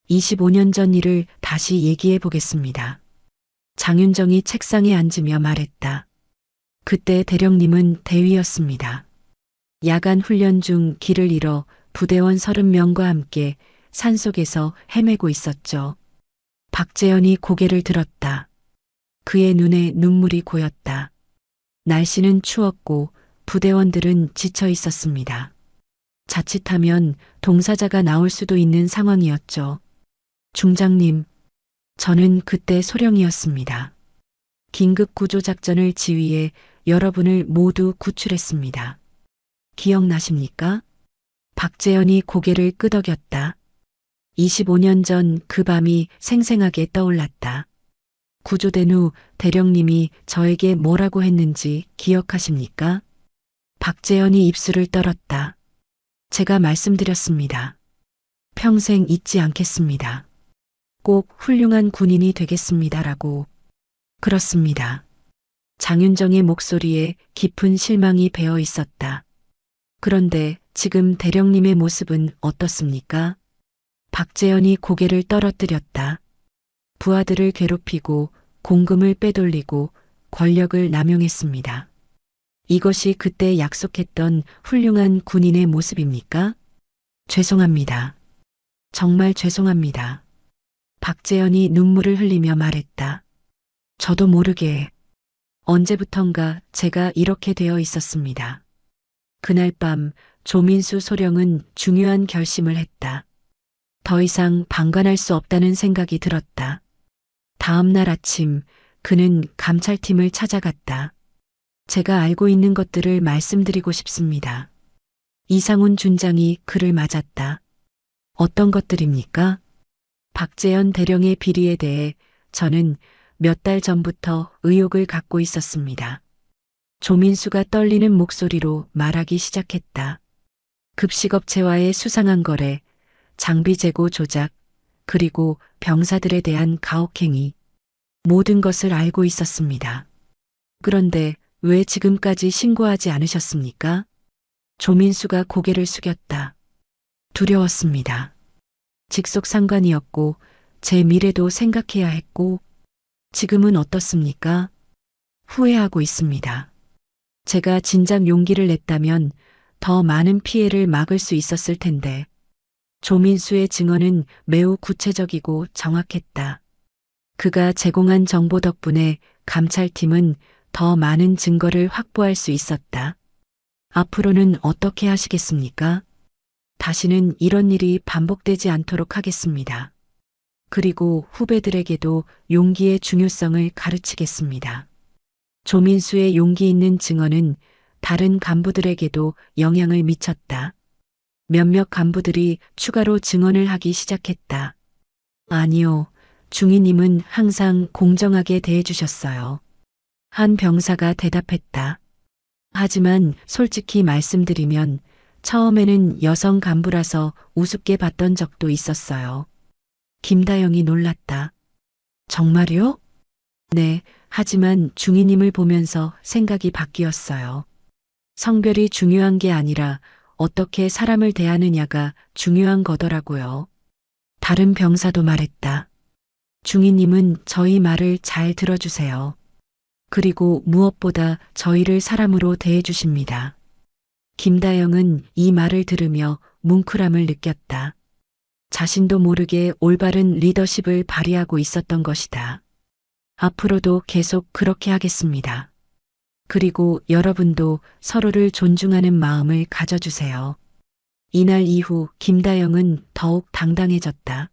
25년 전 일을 다시 얘기해 보겠습니다. 장윤정이 책상에 앉으며 말했다. 그때 대령님은 대위였습니다. 야간 훈련 중 길을 잃어 부대원 30명과 함께 산속에서 헤매고 있었죠. 박재현이 고개를 들었다. 그의 눈에 눈물이 고였다. 날씨는 추웠고 부대원들은 지쳐 있었습니다. 자칫하면 동사자가 나올 수도 있는 상황이었죠. 중장님, 저는 그때 소령이었습니다. 긴급 구조작전을 지휘해 여러분을 모두 구출했습니다. 기억나십니까? 박재현이 고개를 끄덕였다. 25년 전 그 밤이 생생하게 떠올랐다. 구조된 후 대령님이 저에게 뭐라고 했는지 기억하십니까? 박재현이 입술을 떨었다. 제가 말씀드렸습니다. 평생 잊지 않겠습니다. 꼭 훌륭한 군인이 되겠습니다라고. 그렇습니다. 장윤정의 목소리에 깊은 실망이 배어 있었다. 그런데 지금 대령님의 모습은 어떻습니까? 박재현이 고개를 떨어뜨렸다. 부하들을 괴롭히고 공금을 빼돌리고 권력을 남용했습니다. 이것이 그때 약속했던 훌륭한 군인의 모습입니까? 죄송합니다. 정말 죄송합니다. 박재현이 눈물을 흘리며 말했다. 저도 모르게 언제부턴가 제가 이렇게 되어 있었습니다. 그날 밤 조민수 소령은 중요한 결심을 했다. 더 이상 방관할 수 없다는 생각이 들었다. 다음 날 아침 그는 감찰팀을 찾아갔다. 제가 알고 있는 것들을 말씀드리고 싶습니다. 이상훈 준장이 그를 맞았다. 어떤 것들입니까? 박재현 대령의 비리에 대해 저는 몇 달 전부터 의혹을 갖고 있었습니다. 조민수가 떨리는 목소리로 말하기 시작했다. 급식업체와의 수상한 거래, 장비 재고 조작, 그리고 병사들에 대한 가혹행위. 모든 것을 알고 있었습니다. 그런데 왜 지금까지 신고하지 않으셨습니까? 조민수가 고개를 숙였다. 두려웠습니다. 직속 상관이었고 제 미래도 생각해야 했고 지금은 어떻습니까? 후회하고 있습니다. 제가 진작 용기를 냈다면 더 많은 피해를 막을 수 있었을 텐데 조민수의 증언은 매우 구체적이고 정확했다. 그가 제공한 정보 덕분에 감찰팀은 더 많은 증거를 확보할 수 있었다. 앞으로는 어떻게 하시겠습니까? 다시는 이런 일이 반복되지 않도록 하겠습니다. 그리고 후배들에게도 용기의 중요성을 가르치겠습니다. 조민수의 용기 있는 증언은 다른 간부들에게도 영향을 미쳤다. 몇몇 간부들이 추가로 증언을 하기 시작했다. 아니요, 중위님은 항상 공정하게 대해주셨어요. 한 병사가 대답했다. 하지만 솔직히 말씀드리면 처음에는 여성 간부라서 우습게 봤던 적도 있었어요. 김다영이 놀랐다. 정말요? 네, 하지만 중위님을 보면서 생각이 바뀌었어요. 성별이 중요한 게 아니라 어떻게 사람을 대하느냐가 중요한 거더라고요. 다른 병사도 말했다. 중위님은 저희 말을 잘 들어주세요. 그리고 무엇보다 저희를 사람으로 대해주십니다. 김다영은 이 말을 들으며 뭉클함을 느꼈다. 자신도 모르게 올바른 리더십을 발휘하고 있었던 것이다. 앞으로도 계속 그렇게 하겠습니다. 그리고 여러분도 서로를 존중하는 마음을 가져주세요. 이날 이후 김다영은 더욱 당당해졌다.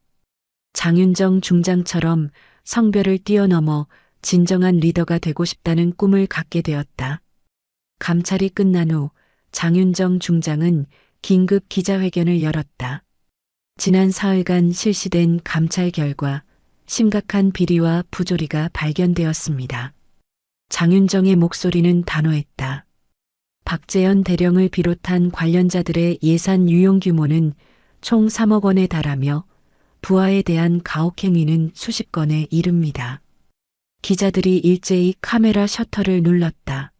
장윤정 중장처럼 성별을 뛰어넘어 진정한 리더가 되고 싶다는 꿈을 갖게 되었다. 감찰이 끝난 후 장윤정 중장은 긴급 기자회견을 열었다. 지난 사흘간 실시된 감찰 결과 심각한 비리와 부조리가 발견되었습니다. 장윤정의 목소리는 단호했다. 박재현 대령을 비롯한 관련자들의 예산 유용 규모는 총 3억 원에 달하며 부하에 대한 가혹행위는 수십 건에 이릅니다. 기자들이 일제히 카메라 셔터를 눌렀다.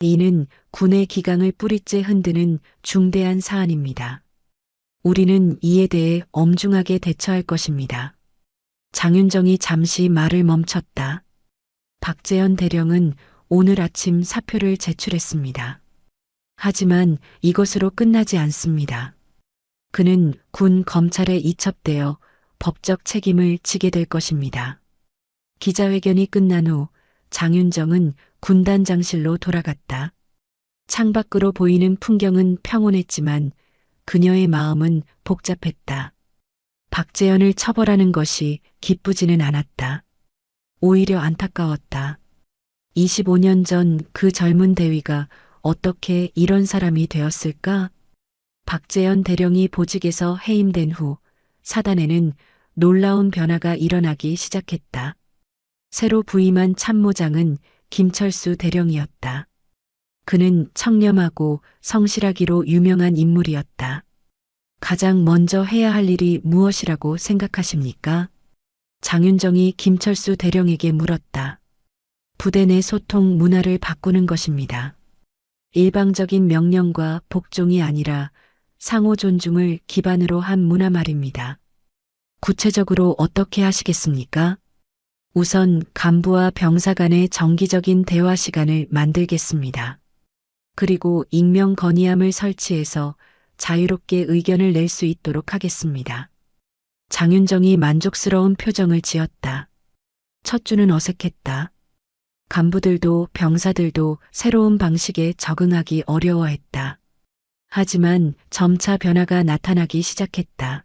이는 군의 기강을 뿌리째 흔드는 중대한 사안입니다. 우리는 이에 대해 엄중하게 대처할 것입니다. 장윤정이 잠시 말을 멈췄다. 박재현 대령은 오늘 아침 사표를 제출했습니다. 하지만 이것으로 끝나지 않습니다. 그는 군 검찰에 이첩되어 법적 책임을 지게 될 것입니다. 기자회견이 끝난 후 장윤정은 군단장실로 돌아갔다. 창밖으로 보이는 풍경은 평온했지만 그녀의 마음은 복잡했다. 박재현을 처벌하는 것이 기쁘지는 않았다. 오히려 안타까웠다. 25년 전 그 젊은 대위가 어떻게 이런 사람이 되었을까? 박재현 대령이 보직에서 해임된 후 사단에는 놀라운 변화가 일어나기 시작했다. 새로 부임한 참모장은 김철수 대령이었다. 그는 청렴하고 성실하기로 유명한 인물이었다. 가장 먼저 해야 할 일이 무엇이라고 생각하십니까? 장윤정이 김철수 대령에게 물었다. 부대 내 소통 문화를 바꾸는 것입니다. 일방적인 명령과 복종이 아니라 상호 존중을 기반으로 한 문화 말입니다. 구체적으로 어떻게 하시겠습니까? 우선 간부와 병사 간의 정기적인 대화 시간을 만들겠습니다. 그리고 익명 건의함을 설치해서 자유롭게 의견을 낼 수 있도록 하겠습니다. 장윤정이 만족스러운 표정을 지었다. 첫 주는 어색했다. 간부들도 병사들도 새로운 방식에 적응하기 어려워했다. 하지만 점차 변화가 나타나기 시작했다.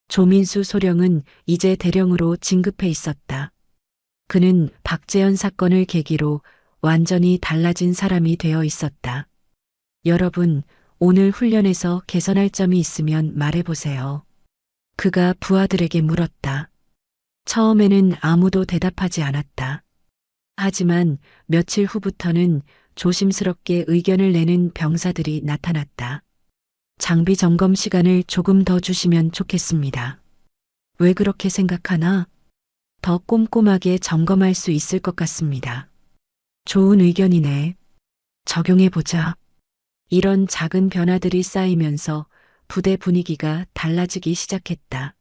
조민수 소령은 이제 대령으로 진급해 있었다. 그는 박재현 사건을 계기로 완전히 달라진 사람이 되어 있었다. 여러분, 오늘 훈련에서 개선할 점이 있으면 말해보세요. 그가 부하들에게 물었다. 처음에는 아무도 대답하지 않았다. 하지만 며칠 후부터는 조심스럽게 의견을 내는 병사들이 나타났다. 장비 점검 시간을 조금 더 주시면 좋겠습니다. 왜 그렇게 생각하나? 더 꼼꼼하게 점검할 수 있을 것 같습니다. 좋은 의견이네. 적용해보자. 이런 작은 변화들이 쌓이면서 부대 분위기가 달라지기 시작했다.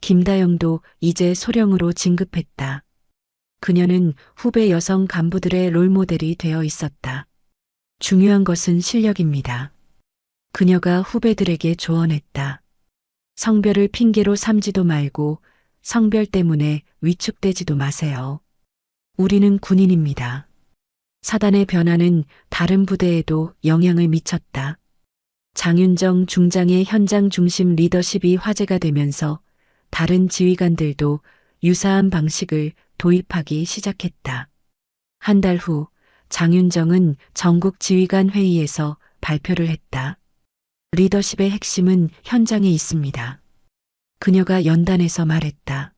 김다영도 이제 소령으로 진급했다. 그녀는 후배 여성 간부들의 롤모델이 되어 있었다. 중요한 것은 실력입니다. 그녀가 후배들에게 조언했다. 성별을 핑계로 삼지도 말고 성별 때문에 위축되지도 마세요. 우리는 군인입니다. 사단의 변화는 다른 부대에도 영향을 미쳤다. 장윤정 중장의 현장 중심 리더십이 화제가 되면서 다른 지휘관들도 유사한 방식을 도입하기 시작했다. 한 달 후 장윤정은 전국 지휘관 회의에서 발표를 했다. 리더십의 핵심은 현장에 있습니다. 그녀가 연단에서 말했다.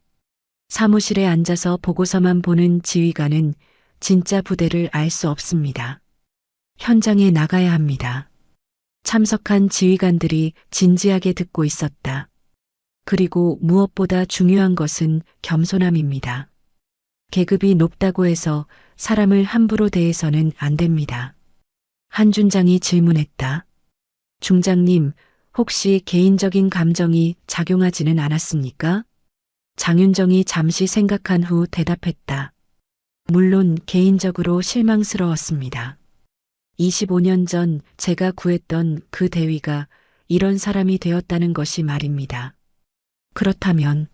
사무실에 앉아서 보고서만 보는 지휘관은 진짜 부대를 알 수 없습니다. 현장에 나가야 합니다. 참석한 지휘관들이 진지하게 듣고 있었다. 그리고 무엇보다 중요한 것은 겸손함입니다. 계급이 높다고 해서 사람을 함부로 대해서는 안 됩니다. 한 준장이 질문했다. 중장님, 혹시 개인적인 감정이 작용하지는 않았습니까? 장윤정이 잠시 생각한 후 대답했다. 물론 개인적으로 실망스러웠습니다. 25년 전 제가 구했던 그 대위가 이런 사람이 되었다는 것이 말입니다. 그렇다면,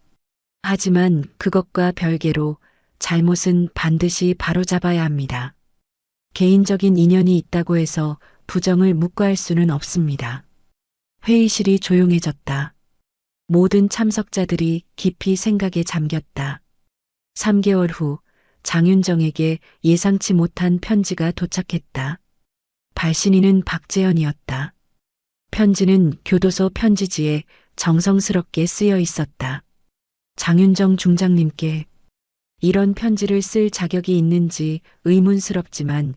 하지만 그것과 별개로 잘못은 반드시 바로잡아야 합니다. 개인적인 인연이 있다고 해서 부정을 묵과할 수는 없습니다. 회의실이 조용해졌다. 모든 참석자들이 깊이 생각에 잠겼다. 3개월 후 장윤정에게 예상치 못한 편지가 도착했다. 발신인은 박재현이었다. 편지는 교도소 편지지에 정성스럽게 쓰여 있었다. 장윤정 중장님께 이런 편지를 쓸 자격이 있는지 의문스럽지만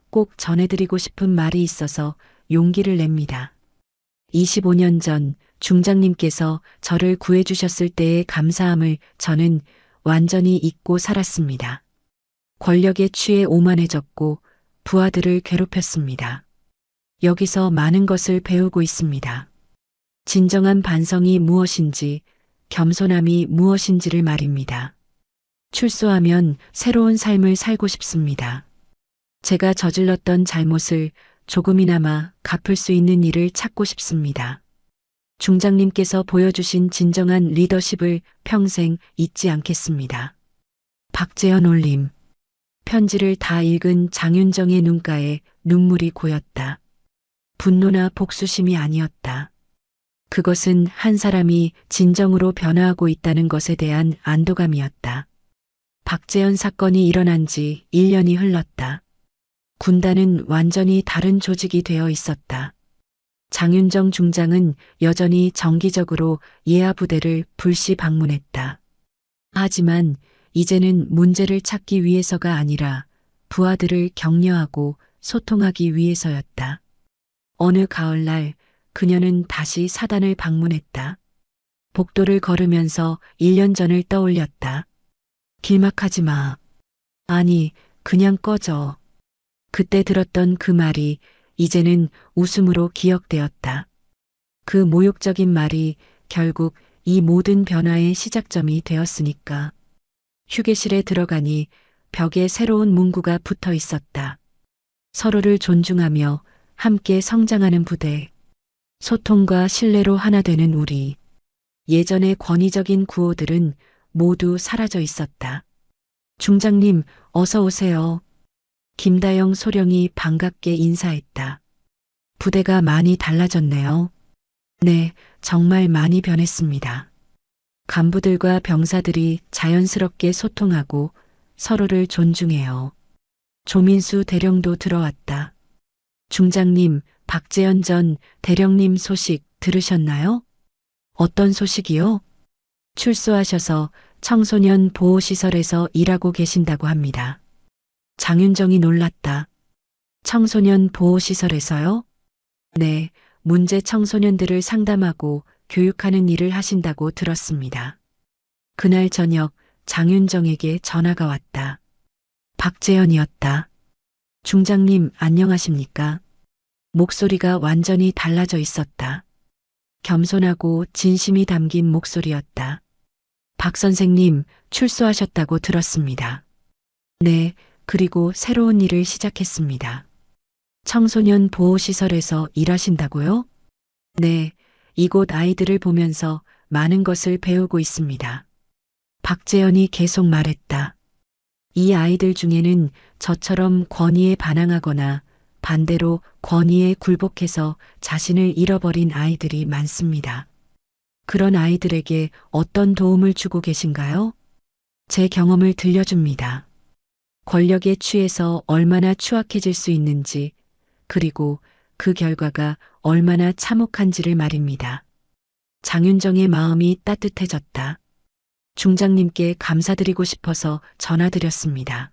꼭 전해드리고 싶은 말이 있어서 용기를 냅니다. 25년 전 중장님께서 저를 구해주셨을 때의 감사함을 저는 완전히 잊고 살았습니다. 권력에 취해 오만해졌고 부하들을 괴롭혔습니다. 여기서 많은 것을 배우고 있습니다. 진정한 반성이 무엇인지, 겸손함이 무엇인지를 말입니다. 출소하면 새로운 삶을 살고 싶습니다. 제가 저질렀던 잘못을 조금이나마 갚을 수 있는 일을 찾고 싶습니다. 중장님께서 보여주신 진정한 리더십을 평생 잊지 않겠습니다. 박재현 올림. 편지를 다 읽은 장윤정의 눈가에 눈물이 고였다. 분노나 복수심이 아니었다. 그것은 한 사람이 진정으로 변화하고 있다는 것에 대한 안도감이었다. 박재현 사건이 일어난 지 1년이 흘렀다. 군단은 완전히 다른 조직이 되어 있었다. 장윤정 중장은 여전히 정기적으로 예하 부대를 불시 방문했다. 하지만 이제는 문제를 찾기 위해서가 아니라 부하들을 격려하고 소통하기 위해서였다. 어느 가을날 그녀는 다시 사단을 방문했다. 복도를 걸으면서 1년 전을 떠올렸다. 길막하지 마. 아니, 그냥 꺼져. 그때 들었던 그 말이 이제는 웃음으로 기억되었다. 그 모욕적인 말이 결국 이 모든 변화의 시작점이 되었으니까. 휴게실에 들어가니 벽에 새로운 문구가 붙어 있었다. 서로를 존중하며 함께 성장하는 부대. 소통과 신뢰로 하나 되는 우리. 예전의 권위적인 구호들은 모두 사라져 있었다. 중장님, 어서 오세요. 김다영 소령이 반갑게 인사했다. 부대가 많이 달라졌네요. 네, 정말 많이 변했습니다. 간부들과 병사들이 자연스럽게 소통하고 서로를 존중해요. 조민수 대령도 들어왔다. 중장님, 박재현 전 대령님 소식 들으셨나요? 어떤 소식이요? 출소하셔서 청소년 보호시설에서 일하고 계신다고 합니다. 장윤정이 놀랐다. 청소년 보호시설에서요? 네, 문제 청소년들을 상담하고 교육하는 일을 하신다고 들었습니다. 그날 저녁 장윤정에게 전화가 왔다. 박재현이었다. 중장님 안녕하십니까? 목소리가 완전히 달라져 있었다. 겸손하고 진심이 담긴 목소리였다. 박 선생님 출소하셨다고 들었습니다. 네, 그리고 새로운 일을 시작했습니다. 청소년 보호시설에서 일하신다고요? 네, 이곳 아이들을 보면서 많은 것을 배우고 있습니다. 박재현이 계속 말했다. 이 아이들 중에는 저처럼 권위에 반항하거나 반대로 권위에 굴복해서 자신을 잃어버린 아이들이 많습니다. 그런 아이들에게 어떤 도움을 주고 계신가요? 제 경험을 들려줍니다. 권력에 취해서 얼마나 추악해질 수 있는지, 그리고 그 결과가 얼마나 참혹한지를 말입니다. 장윤정의 마음이 따뜻해졌다. 중장님께 감사드리고 싶어서 전화드렸습니다.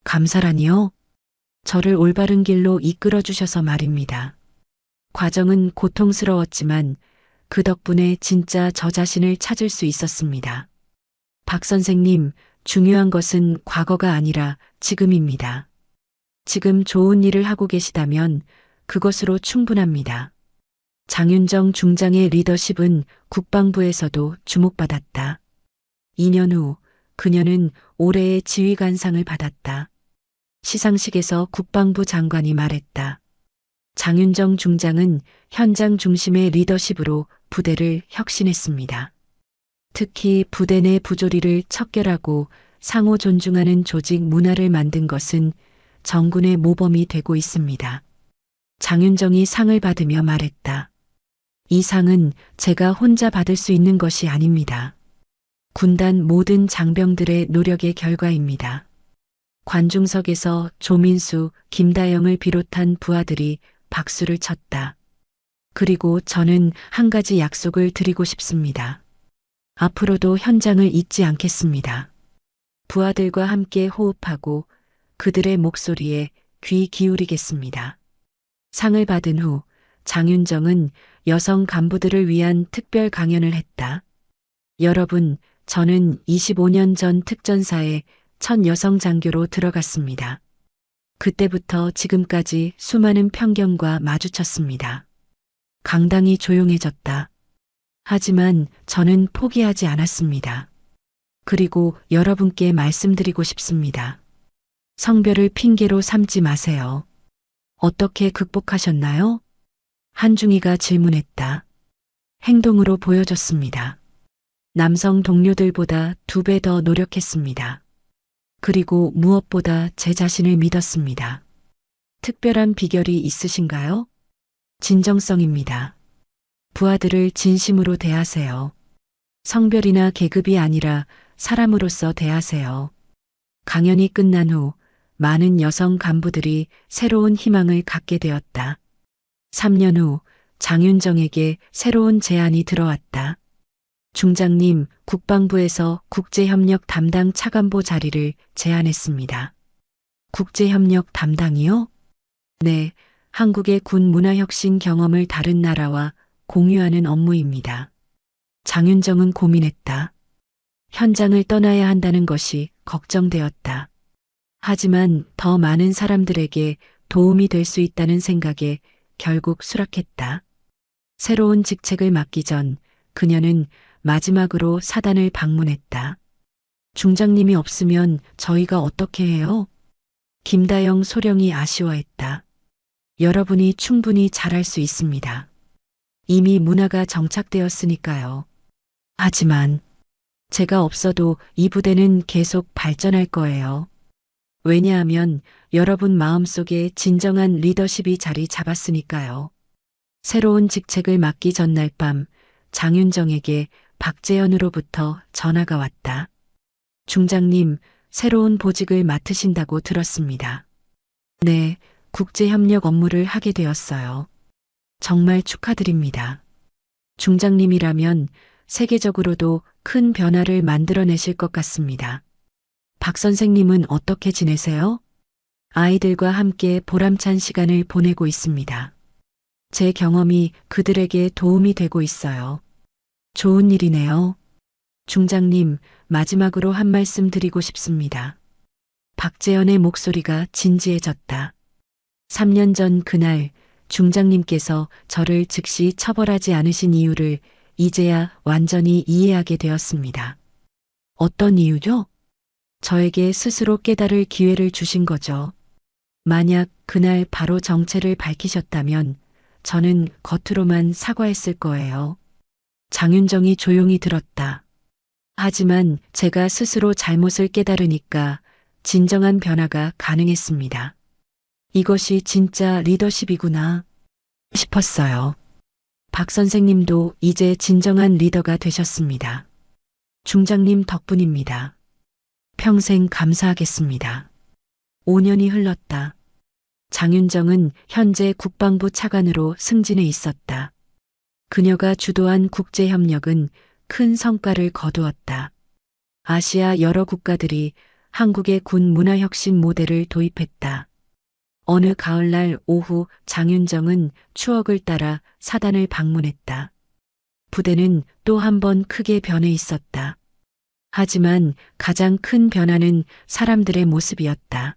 감사라니요? 저를 올바른 길로 이끌어 주셔서 말입니다. 과정은 고통스러웠지만 그 덕분에 진짜 저 자신을 찾을 수 있었습니다. 박 선생님, 중요한 것은 과거가 아니라 지금입니다. 지금 좋은 일을 하고 계시다면 그것으로 충분합니다. 장윤정 중장의 리더십은 국방부에서도 주목받았다. 2년 후 그녀는 올해의 지휘관상을 받았다. 시상식에서 국방부 장관이 말했다. 장윤정 중장은 현장 중심의 리더십으로 부대를 혁신했습니다. 특히 부대 내 부조리를 척결하고 상호 존중하는 조직 문화를 만든 것은 정군의 모범이 되고 있습니다. 장윤정이 상을 받으며 말했다. 이 상은 제가 혼자 받을 수 있는 것이 아닙니다. 군단 모든 장병들의 노력의 결과입니다. 관중석에서 조민수, 김다영을 비롯한 부하들이 박수를 쳤다. 그리고 저는 한 가지 약속을 드리고 싶습니다. 앞으로도 현장을 잊지 않겠습니다. 부하들과 함께 호흡하고 그들의 목소리에 귀 기울이겠습니다. 상을 받은 후 장윤정은 여성 간부들을 위한 특별 강연을 했다. 여러분, 저는 25년 전 특전사에 첫 여성 장교로 들어갔습니다. 그때부터 지금까지 수많은 편견과 마주쳤습니다. 강당이 조용해졌다. 하지만 저는 포기하지 않았습니다. 그리고 여러분께 말씀드리고 싶습니다. 성별을 핑계로 삼지 마세요. 어떻게 극복하셨나요? 한중이가 질문했다. 행동으로 보여줬습니다. 남성 동료들보다 2배 더 노력했습니다. 그리고 무엇보다 제 자신을 믿었습니다. 특별한 비결이 있으신가요? 진정성입니다. 부하들을 진심으로 대하세요. 성별이나 계급이 아니라 사람으로서 대하세요. 강연이 끝난 후 많은 여성 간부들이 새로운 희망을 갖게 되었다. 3년 후 장윤정에게 새로운 제안이 들어왔다. 중장님, 국방부에서 국제협력 담당 차관보 자리를 제안했습니다. 국제협력 담당이요? 네, 한국의 군 문화혁신 경험을 다른 나라와 공유하는 업무입니다. 장윤정은 고민했다. 현장을 떠나야 한다는 것이 걱정되었다. 하지만 더 많은 사람들에게 도움이 될 수 있다는 생각에 결국 수락했다. 새로운 직책을 맡기 전 그녀는 마지막으로 사단을 방문했다. 중장님이 없으면 저희가 어떻게 해요? 김다영 소령이 아쉬워했다. 여러분이 충분히 잘할 수 있습니다. 이미 문화가 정착되었으니까요. 하지만 제가 없어도 이 부대는 계속 발전할 거예요. 왜냐하면 여러분 마음속에 진정한 리더십이 자리 잡았으니까요. 새로운 직책을 맡기 전날 밤 장윤정에게 박재현으로부터 전화가 왔다. 중장님, 새로운 보직을 맡으신다고 들었습니다. 네, 국제협력 업무를 하게 되었어요. 정말 축하드립니다. 중장님이라면 세계적으로도 큰 변화를 만들어내실 것 같습니다. 박 선생님은 어떻게 지내세요? 아이들과 함께 보람찬 시간을 보내고 있습니다. 제 경험이 그들에게 도움이 되고 있어요. 좋은 일이네요. 중장님, 마지막으로 한 말씀 드리고 싶습니다. 박재현의 목소리가 진지해졌다. 3년 전 그날 중장님께서 저를 즉시 처벌하지 않으신 이유를 이제야 완전히 이해하게 되었습니다. 어떤 이유죠? 저에게 스스로 깨달을 기회를 주신 거죠. 만약 그날 바로 정체를 밝히셨다면 저는 겉으로만 사과했을 거예요. 장윤정이 조용히 들었다. 하지만 제가 스스로 잘못을 깨달으니까 진정한 변화가 가능했습니다. 이것이 진짜 리더십이구나 싶었어요. 박 선생님도 이제 진정한 리더가 되셨습니다. 중장님 덕분입니다. 평생 감사하겠습니다. 5년이 흘렀다. 장윤정은 현재 국방부 차관으로 승진해 있었다. 그녀가 주도한 국제협력은 큰 성과를 거두었다. 아시아 여러 국가들이 한국의 군 문화혁신 모델을 도입했다. 어느 가을날 오후 장윤정은 추억을 따라 사단을 방문했다. 부대는 또 한 번 크게 변해 있었다. 하지만 가장 큰 변화는 사람들의 모습이었다.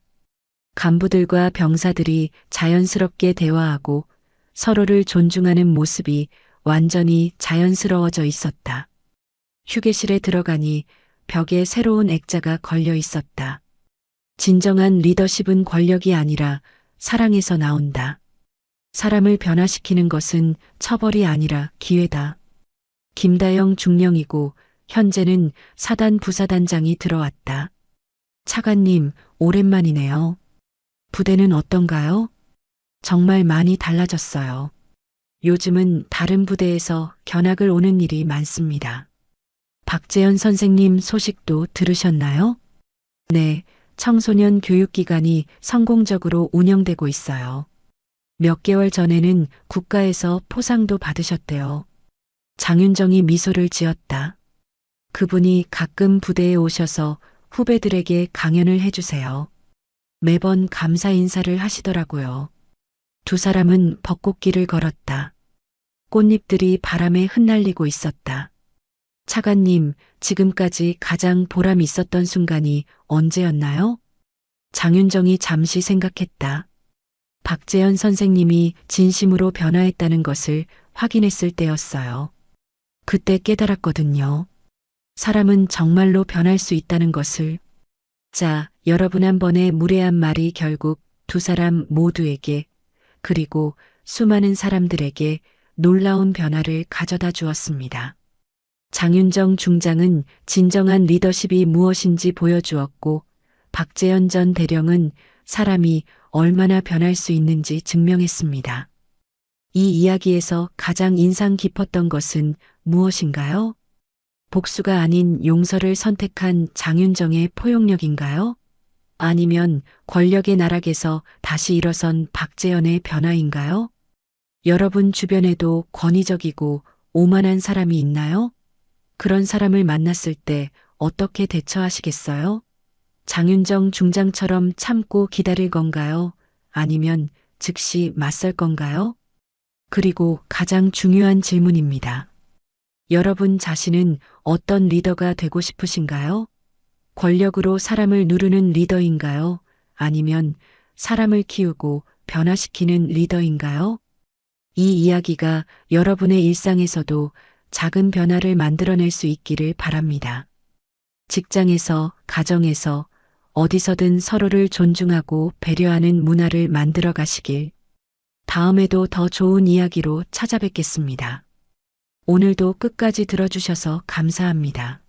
간부들과 병사들이 자연스럽게 대화하고 서로를 존중하는 모습이 완전히 자연스러워져 있었다. 휴게실에 들어가니 벽에 새로운 액자가 걸려 있었다. 진정한 리더십은 권력이 아니라 사랑에서 나온다. 사람을 변화시키는 것은 처벌이 아니라 기회다. 김다영 중령이고 현재는 사단 부사단장이 들어왔다. 차관님, 오랜만이네요. 부대는 어떤가요? 정말 많이 달라졌어요. 요즘은 다른 부대에서 견학을 오는 일이 많습니다. 박재현 선생님 소식도 들으셨나요? 네, 청소년 교육기관이 성공적으로 운영되고 있어요. 몇 개월 전에는 국가에서 포상도 받으셨대요. 장윤정이 미소를 지었다. 그분이 가끔 부대에 오셔서 후배들에게 강연을 해주세요. 매번 감사 인사를 하시더라고요. 두 사람은 벚꽃길을 걸었다. 꽃잎들이 바람에 흩날리고 있었다. 차관님, 지금까지 가장 보람 있었던 순간이 언제였나요? 장윤정이 잠시 생각했다. 박재현 선생님이 진심으로 변화했다는 것을 확인했을 때였어요. 그때 깨달았거든요. 사람은 정말로 변할 수 있다는 것을. 자, 여러분 한 번의 무례한 말이 결국 두 사람 모두에게, 그리고 수많은 사람들에게 놀라운 변화를 가져다 주었습니다. 장윤정 중장은 진정한 리더십이 무엇인지 보여주었고, 박재현 전 대령은 사람이 얼마나 변할 수 있는지 증명했습니다. 이 이야기에서 가장 인상 깊었던 것은 무엇인가요? 복수가 아닌 용서를 선택한 장윤정의 포용력인가요? 아니면 권력의 나락에서 다시 일어선 박재현의 변화인가요? 여러분 주변에도 권위적이고 오만한 사람이 있나요? 그런 사람을 만났을 때 어떻게 대처하시겠어요? 장윤정 중장처럼 참고 기다릴 건가요? 아니면 즉시 맞설 건가요? 그리고 가장 중요한 질문입니다. 여러분 자신은 어떤 리더가 되고 싶으신가요? 권력으로 사람을 누르는 리더인가요? 아니면 사람을 키우고 변화시키는 리더인가요? 이 이야기가 여러분의 일상에서도 작은 변화를 만들어낼 수 있기를 바랍니다. 직장에서, 가정에서, 어디서든 서로를 존중하고 배려하는 문화를 만들어 가시길. 다음에도 더 좋은 이야기로 찾아뵙겠습니다. 오늘도 끝까지 들어주셔서 감사합니다.